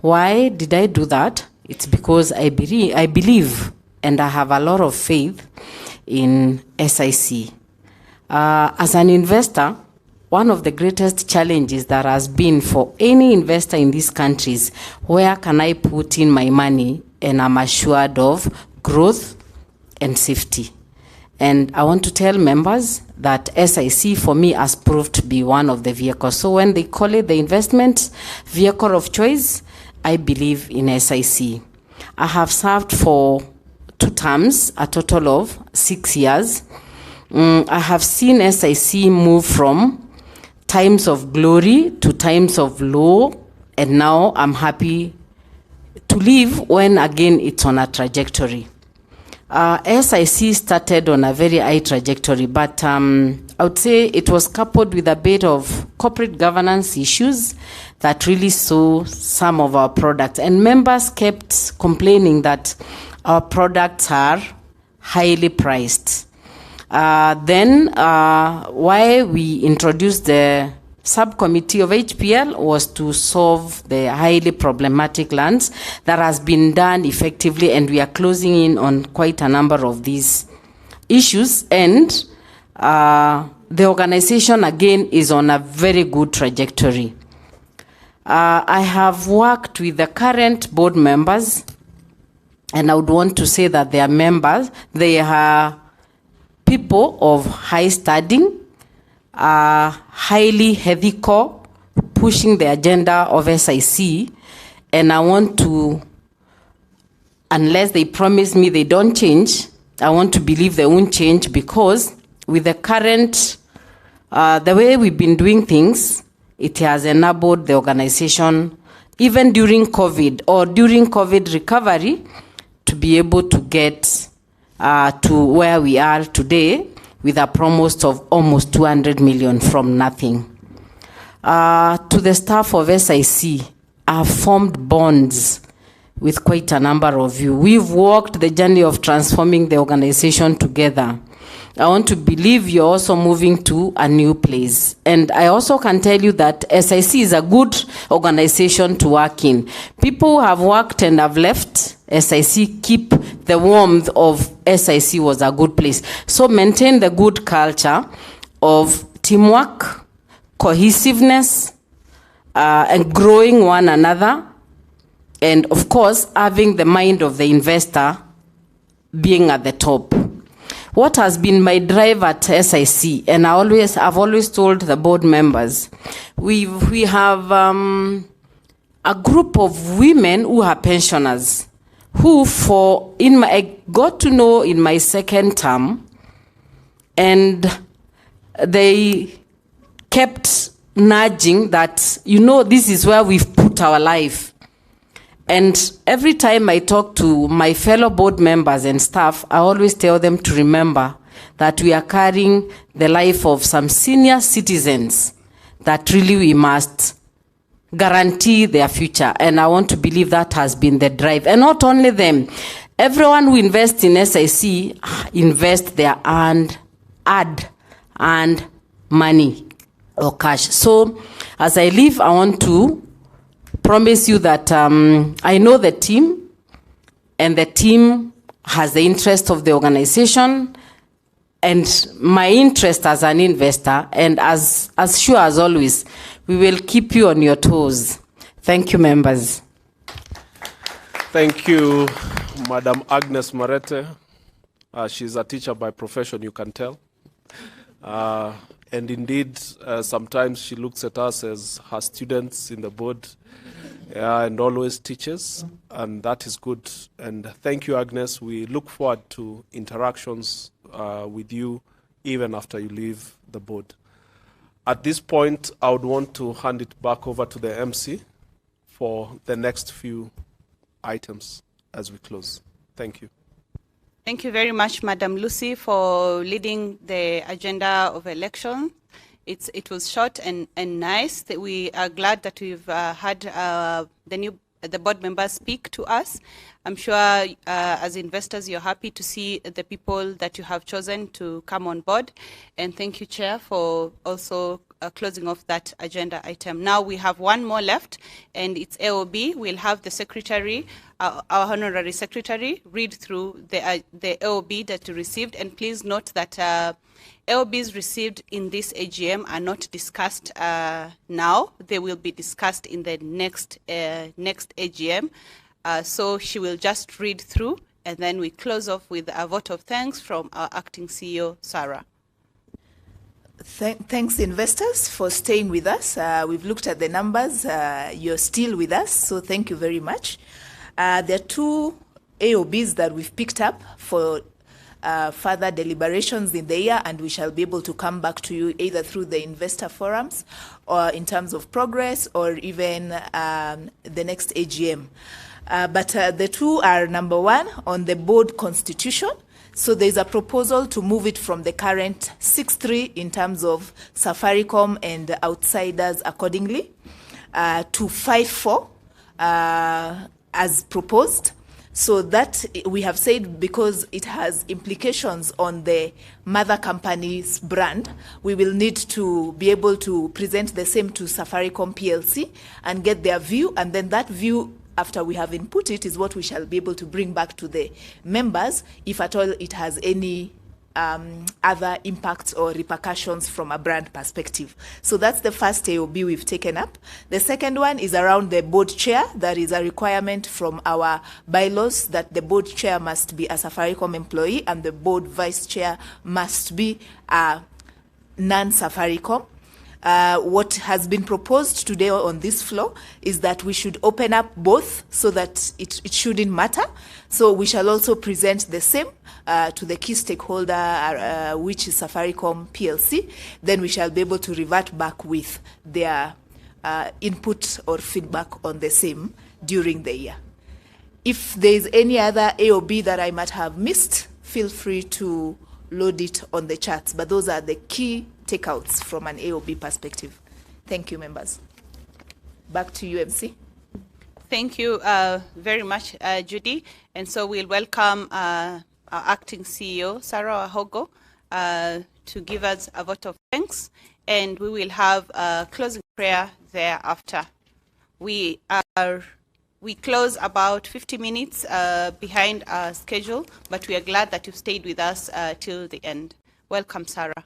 Why did I do that? It's because I believe and I have a lot of faith in SIC. As an investor, one of the greatest challenges that has been for any investor in these countries, where can I put in my money and I'm assured of growth and safety? And I want to tell members that SIC for me has proved to be one of the vehicles. So when they call it the investment vehicle of choice, I believe in SIC. I have served for 2 terms, a total of 6 years. I have seen SIC move from times of glory to times of low, and now I'm happy to live when again it's on a trajectory. SIC started on a very high trajectory, but I would say it was coupled with a bit of corporate governance issues that really saw some of our products, and members kept complaining that our products are highly priced. Then why we introduced the subcommittee of HPL was to solve the highly problematic lands. That has been done effectively, and we are closing in on quite a number of these issues. And the organization again is on a very good trajectory. I have worked with the current board members, and I would want to say that they are members. They are people of high studying, highly heavy core, pushing the agenda of SIC. And I want to, unless they promise me they don't change, I want to believe they won't change, because with the current, the way we've been doing things, it has enabled the organization, even during COVID or during COVID recovery, to be able to get to where we are today with a promise of almost 200 million from nothing. To the staff of SIC, I've formed bonds with quite a number of you. We've walked the journey of transforming the organization together. I want to believe you're also moving to a new place. And I also can tell you that SIC is a good organization to work in. People who have worked and have left SIC keep the warmth of SIC was a good place. So maintain the good culture of teamwork, cohesiveness, and growing one another. And of course, having the mind of the investor being at the top. What has been my drive at SIC, and I've always told the board members, we have a group of women who are pensioners, who I got to know in my second term, and they kept nudging that, this is where we've put our life. And every time I talk to my fellow board members and staff, I always tell them to remember that we are carrying the life of some senior citizens that really we must guarantee their future. And I want to believe that has been the drive. And not only them, everyone who invests in SIC invest their earned money or cash. So as I leave, I want to promise you that I know the team, and the team has the interest of the organization and my interest as an investor, and as sure as always, we will keep you on your toes. Thank you, members. Thank you, Madam Agnes Marete. She's a teacher by profession, you can tell. And indeed, sometimes she looks at us as her students in the board, and always teaches, and that is good. And thank you, Agnes. We look forward to interactions with you even after you leave the board. At this point, I would want to hand it back over to the MC for the next few items as we close. Thank you. Thank you very much, Madam Lucy, for leading the agenda of election. It was short and nice. We are glad that we've had the board members speak to us. I'm sure as investors, you're happy to see the people that you have chosen to come on board. And thank you, Chair, for also closing off that agenda item. Now we have one more left, and it's AOB. We'll have the secretary, our honorary secretary, read through the AOB that you received. And please note that AOBs received in this AGM are not discussed now. They will be discussed in the next AGM. So she will just read through, and then we close off with a vote of thanks from our acting CEO, Sarah. Thanks, investors, for staying with us. We've looked at the numbers. You're still with us, so thank you very much. There are two AOBs that we've picked up for further deliberations in the year, and we shall be able to come back to you either through the investor forums or in terms of progress, or even the next AGM. But the two are, number one, on the board constitution. So there's a proposal to move it from the current 6-3 in terms of Safaricom and outsiders accordingly to 5-4 as proposed. So that we have said, because it has implications on the mother company's brand, we will need to be able to present the same to Safaricom PLC and get their view, and then that view, after we have input it, is what we shall be able to bring back to the members, if at all it has any other impacts or repercussions from a brand perspective. So that's the first AOB we've taken up. The second one is around the board chair. That is a requirement from our bylaws that the board chair must be a Safaricom employee and the board vice chair must be a non-Safaricom. What has been proposed today on this floor is that we should open up both so that it shouldn't matter. So we shall also present the same to the key stakeholder, which is Safaricom PLC. Then we shall be able to revert back with their input or feedback on the same during the year. If there is any other AOB that I might have missed, feel free to load it on the charts. But those are the key takeouts from an AOB perspective. Thank you, members. Back to you, MC. Thank you very much, Judy. And so we'll welcome our acting CEO, Sarah Ahogo, to give us a vote of thanks, and we will have a closing prayer thereafter. We close about 50 minutes behind our schedule, but we are glad that you've stayed with us till the end. Welcome, Sarah.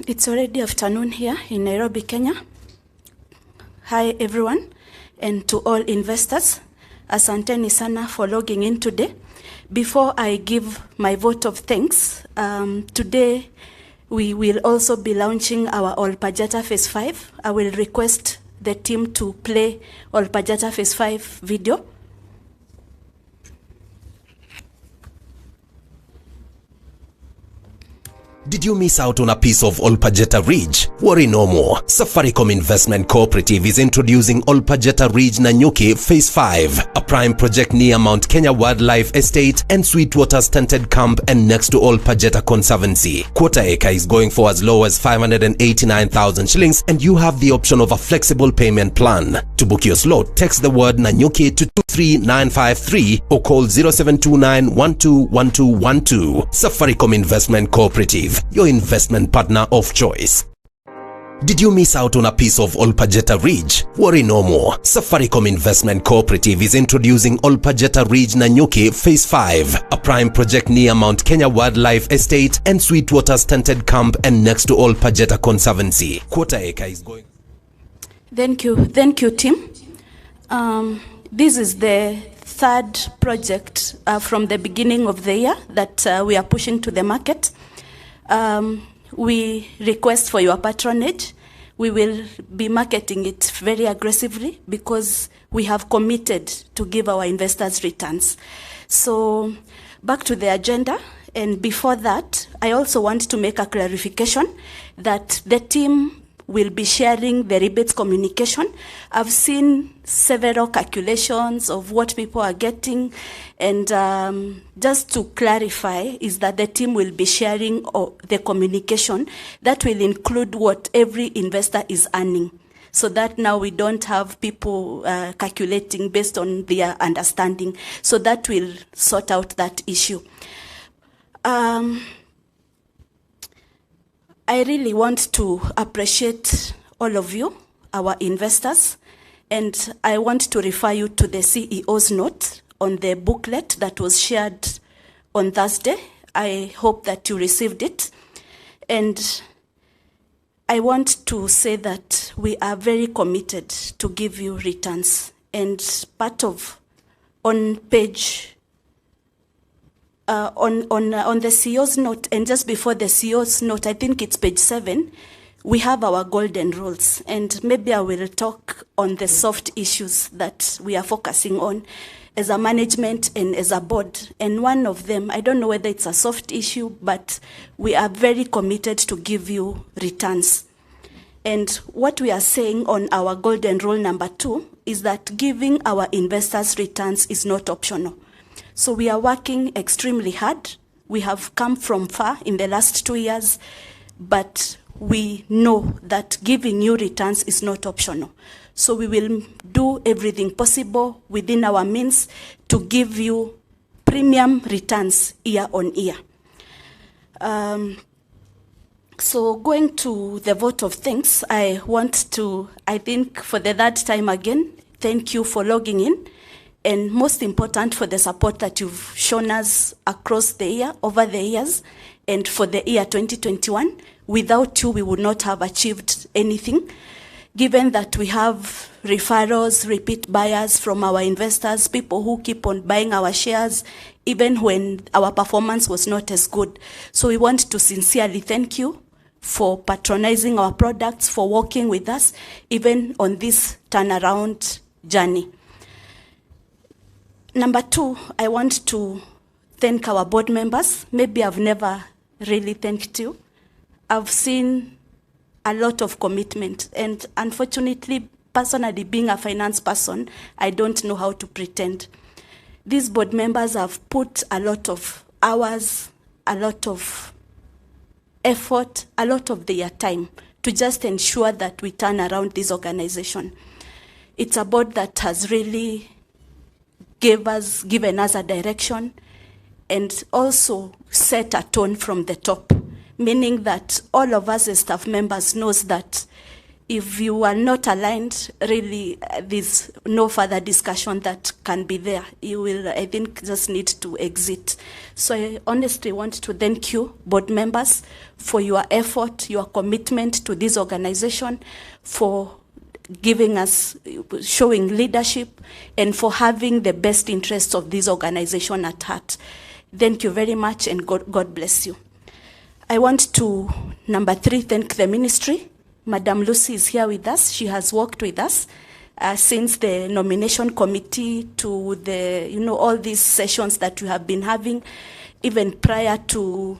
It's already afternoon here in Nairobi, Kenya. Hi, everyone, and to all investors. Asanteni sana for logging in today. Before I give my vote of thanks, today we will also be launching our Olpajata Phase 5. I will request the team to play Olpajata Phase 5 video. Did you miss out on a piece of Olpajeta Ridge? Worry no more. Safaricom Investment Cooperative is introducing Olpajeta Ridge Nanyuki Phase 5, a prime project near Mount Kenya Wildlife Estate and Sweetwater Stunted Camp and next to Olpajeta Conservancy. Quarter acre is going for as low as 589,000 shillings and you have the option of a flexible payment plan. To book your slot, text the word Nanyuki to 23953 or call 0729 121212. Safaricom Investment Cooperative, your investment partner of choice. Did you miss out on a piece of Olpajeta Ridge? Worry no more. Safaricom Investment Cooperative is introducing Olpajeta Ridge Nanyuki Phase 5, a prime project near Mount Kenya Wildlife Estate and Sweetwater Stunted Camp and next to Olpajeta Conservancy. Quarter acre is going. Thank you, team. This is the third project from the beginning of the year that we are pushing to the market. We request for your patronage. We will be marketing it very aggressively because we have committed to give our investors returns. So back to the agenda. And before that, I also want to make a clarification that the team will be sharing the rebates communication. I've seen several calculations of what people are getting, and just to clarify is that the team will be sharing the communication that will include what every investor is earning, so that now we don't have people calculating based on their understanding. So that will sort out that issue. I really want to appreciate all of you, our investors, and I want to refer you to the CEO's note on the booklet that was shared on Thursday. I hope that you received it. And I want to say that we are very committed to give you returns. And part of, on page on the CEO's note, and just before the CEO's note, I think it's page 7, we have our golden rules. And maybe I will talk on the soft issues that we are focusing on as a management and as a board. And one of them, I don't know whether it's a soft issue, but we are very committed to give you returns. And what we are saying on our golden rule number 2 is that giving our investors returns is not optional. So we are working extremely hard. We have come from far in the last 2 years, but we know that giving you returns is not optional. So we will do everything possible within our means to give you premium returns year on year. So going to the vote of thanks, I want to, I think for the third time again, thank you for logging in. And most important, for the support that you've shown us across the year, over the years, and for the year 2021. Without you, we would not have achieved anything. Given that we have referrals, repeat buyers from our investors, people who keep on buying our shares, even when our performance was not as good. So we want to sincerely thank you for patronizing our products, for working with us, even on this turnaround journey. Number 2, I want to thank our board members. Maybe I've never really thanked you. I've seen a lot of commitment, and unfortunately, personally, being a finance person, I don't know how to pretend. These board members have put a lot of hours, a lot of effort, a lot of their time to just ensure that we turn around this organization. It's a board that has really given us a direction and also set a tone from the top, meaning that all of us as staff members knows that if you are not aligned, really there's no further discussion that can be there. You will, I think, just need to exit. So I honestly want to thank you, board members, for your effort, your commitment to this organization, for giving us, showing leadership, and for having the best interests of this organization at heart. Thank you very much, and God bless you. I want to, number 3, thank the ministry. Madam Lucy is here with us. She has worked with us since the nomination committee to the, all these sessions that we have been having, even prior to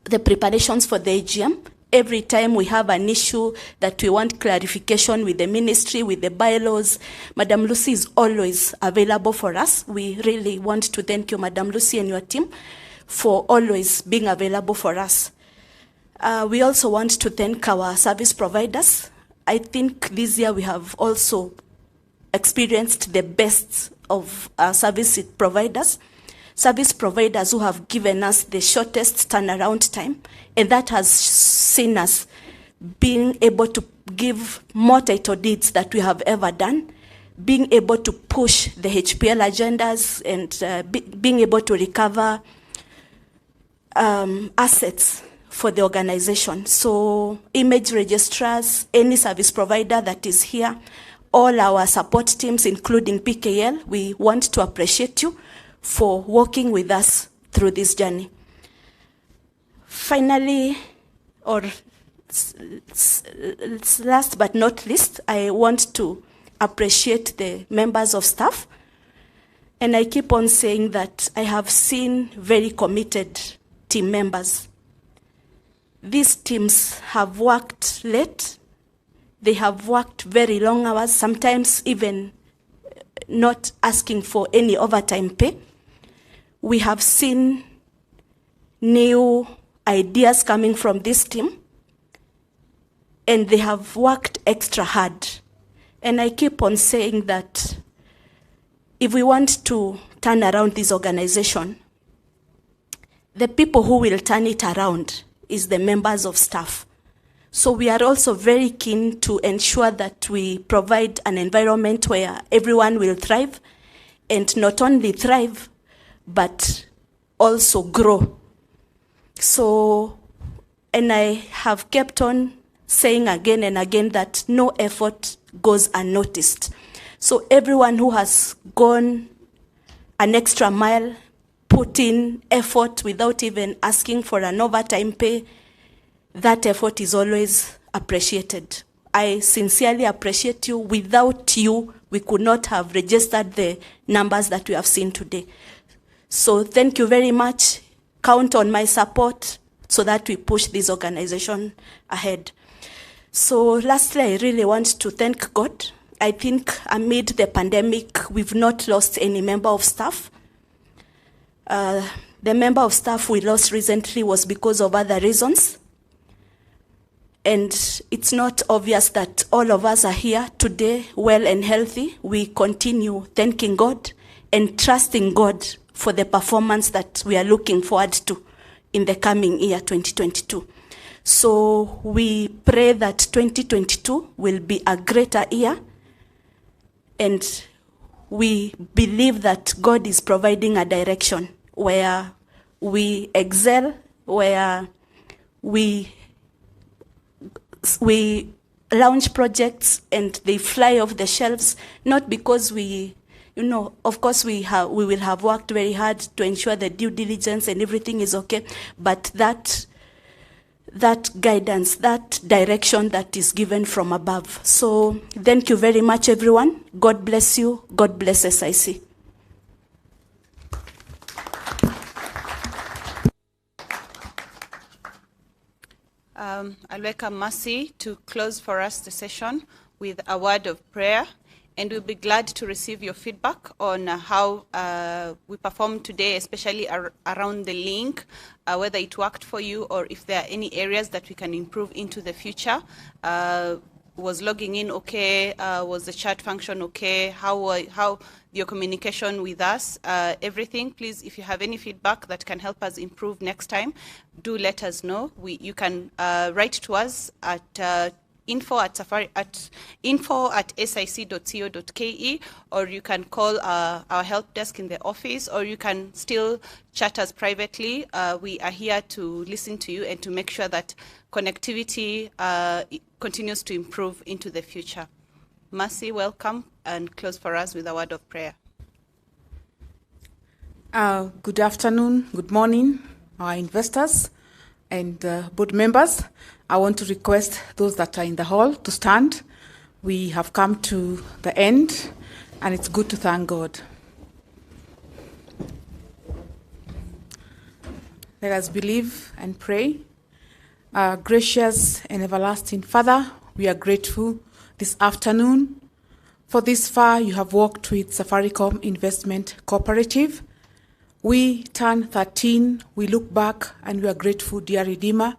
the preparations for the AGM. Every time we have an issue that we want clarification with the ministry, with the bylaws, Madam Lucy is always available for us. We really want to thank you, Madam Lucy, and your team for always being available for us. We also want to thank our service providers. I think this year we have also experienced the best of our service providers who have given us the shortest turnaround time, and that has seen us being able to give more title deeds that we have ever done, being able to push the HPL agendas, and being able to recover assets for the organization. So image registrars, any service provider that is here, all our support teams, including PKL, we want to appreciate you for working with us through this journey. Finally, or last but not least, I want to appreciate the members of staff. And I keep on saying that I have seen very committed team members. These teams have worked late. They have worked very long hours, sometimes even not asking for any overtime pay. We have seen new ideas coming from this team, and they have worked extra hard. And I keep on saying that if we want to turn around this organization, the people who will turn it around is the members of staff. So we are also very keen to ensure that we provide an environment where everyone will thrive, and not only thrive, but also grow. So, and I have kept on saying again and again that no effort goes unnoticed. So everyone who has gone an extra mile, put in effort without even asking for an overtime pay, that effort is always appreciated. I sincerely appreciate you. Without you, we could not have registered the numbers that we have seen today. So thank you very much. Count on my support so that we push this organization ahead. So lastly, I really want to thank God. I think amid the pandemic, we've not lost any member of staff. The member of staff we lost recently was because of other reasons. And it's not obvious that all of us are here today, well and healthy. We continue thanking God and trusting God for the performance that we are looking forward to in the coming year, 2022. So we pray that 2022 will be a greater year, and we believe that God is providing a direction where we excel, where we launch projects and they fly off the shelves, not because we, of course we will have worked very hard to ensure the due diligence and everything is okay, but that guidance, that direction that is given from above. So thank you very much, everyone. God bless you. God bless SIC. I'll welcome Mercy to close for us the session with a word of prayer, and we'll be glad to receive your feedback on how we performed today, especially around the link, whether it worked for you or if there are any areas that we can improve into the future. Was logging in okay? Was the chat function okay? How your communication with us, everything. Please, if you have any feedback that can help us improve next time, do let us know. You can write to us at info@sic.co.ke, or you can call our help desk in the office, or you can still chat us privately. We are here to listen to you and to make sure that connectivity continues to improve into the future. Mercy, welcome, and close for us with a word of prayer. Good afternoon, good morning, our investors and board members. I want to request those that are in the hall to stand. We have come to the end, and it's good to thank God. Let us believe and pray. Gracious and everlasting Father, we are grateful this afternoon for this far you have walked with Safaricom Investment Cooperative. We turn 13, we look back and we are grateful, dear Redeemer,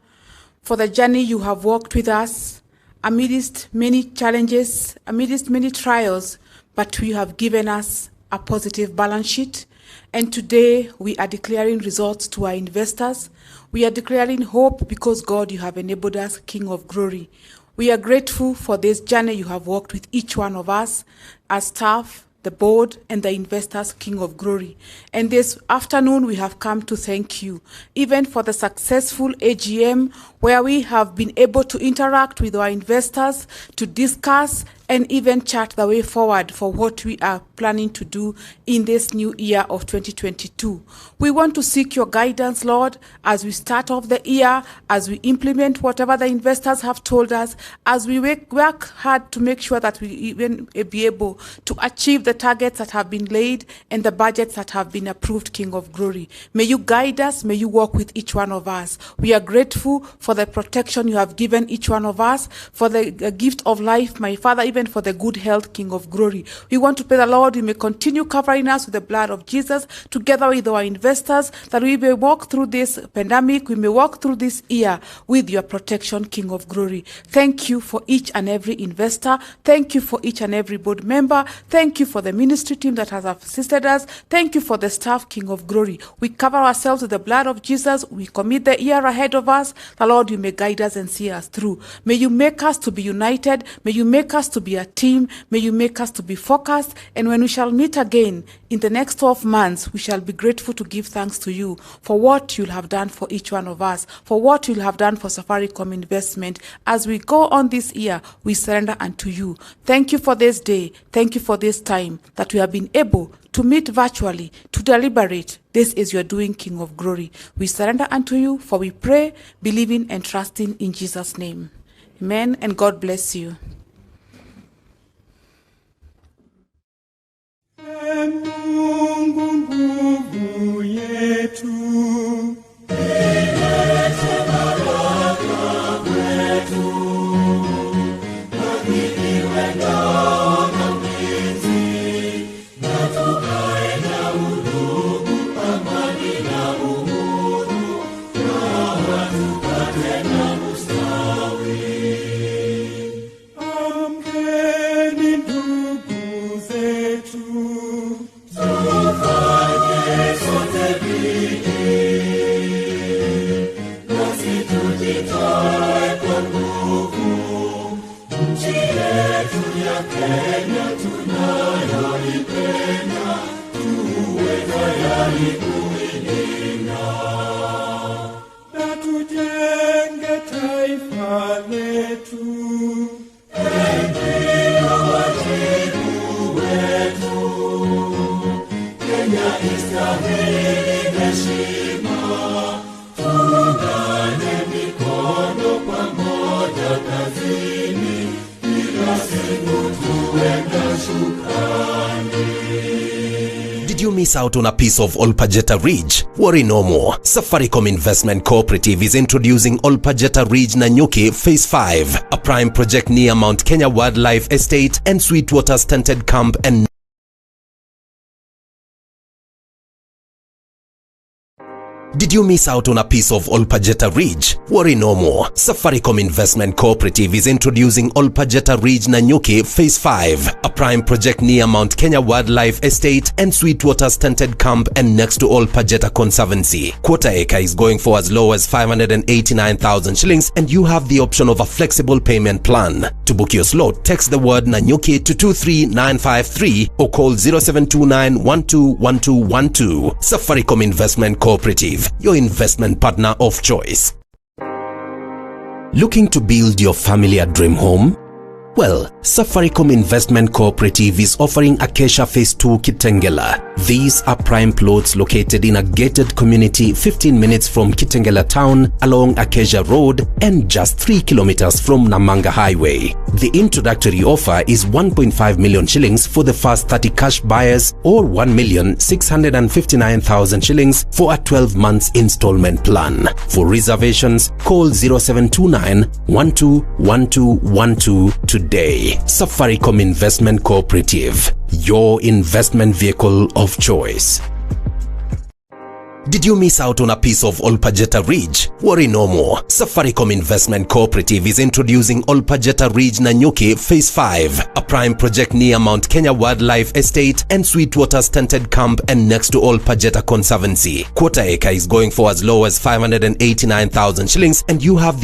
for the journey you have walked with us amidst many challenges, amidst many trials, but you have given us a positive balance sheet. And today we are declaring results to our investors. We are declaring hope because, God, you have enabled us, King of Glory. We are grateful for this journey you have walked with each one of us as staff, the board, and the investors, King of Glory. And this afternoon, we have come to thank you, even for the successful AGM, where we have been able to interact with our investors, to discuss and even chart the way forward for what we are planning to do in this new year of 2022. We want to seek your guidance, Lord, as we start off the year, as we implement whatever the investors have told us, as we work hard to make sure that we even be able to achieve the targets that have been laid and the budgets that have been approved, King of Glory. May you guide us, may you walk with each one of us. We are grateful for the protection you have given each one of us, for the gift of life, my Father, even for the good health, King of Glory. We want to pray the Lord, you may continue covering us with the blood of Jesus, together with our investors, that we may walk through this pandemic, we may walk through this year with your protection, King of Glory. Thank you for each and every investor. Thank you for each and every board member. Thank you for the ministry team that has assisted us. Thank you for the staff, King of Glory. We cover ourselves with the blood of Jesus. We commit the year ahead of us. The Lord, you may guide us and see us through. May you make us to be united. May you make us to be a team. May you make us to be focused. And when we shall meet again in the next 12 months, we shall be grateful to give thanks to you for what you'll have done for each one of us, for what you'll have done for Safaricom Investment. As we go on this year, we surrender unto you. Thank you for this day. Thank you for this time that we have been able to meet virtually, to deliberate. This is your doing, King of Glory. We surrender unto you, for we pray, believing and trusting in Jesus' name. Amen, and God bless you. Did you miss out on a piece of Olpajeta Ridge? Worry no more. Safaricom Investment Cooperative is introducing Olpajeta Ridge Nanyuki Phase 5, a prime project near Mount Kenya Wildlife Estate and Sweetwater Stunted Camp and Did you miss out on a piece of Olpajeta Ridge? Worry no more. Safaricom Investment Cooperative is introducing Olpajeta Ridge Nanyuki Phase 5, a prime project near Mount Kenya Wildlife Estate and Sweetwater Stunted Camp and next to Olpajeta Conservancy. Quarter acre is going for as low as 589,000 shillings and you have the option of a flexible payment plan. To book your slot, text the word Nanyuki to 23953 or call 0729 121212. Safaricom Investment Cooperative, your investment partner of choice. Looking to build your family a dream home? Well, Safaricom Investment Cooperative is offering Acacia Phase 2 Kitengela. These are prime plots located in a gated community 15 minutes from Kitengela town along Acacia Road and just 3 kilometers from Namanga Highway. The introductory offer is 1.5 million shillings for the first 30 cash buyers or 1,659,000 shillings for a 12 months installment plan. For reservations, call 0729 121212 today. Safaricom Investment Cooperative, your investment vehicle of choice. Did you miss out on a piece of Olpajeta Ridge? Worry no more. Safaricom Investment Cooperative is introducing Olpajeta Ridge Nanyuki Phase 5, a prime project near Mount Kenya Wildlife Estate and Sweetwater Stunted Camp and next to Olpajeta Conservancy. Quarter acre is going for as low as 589,000 shillings and you have the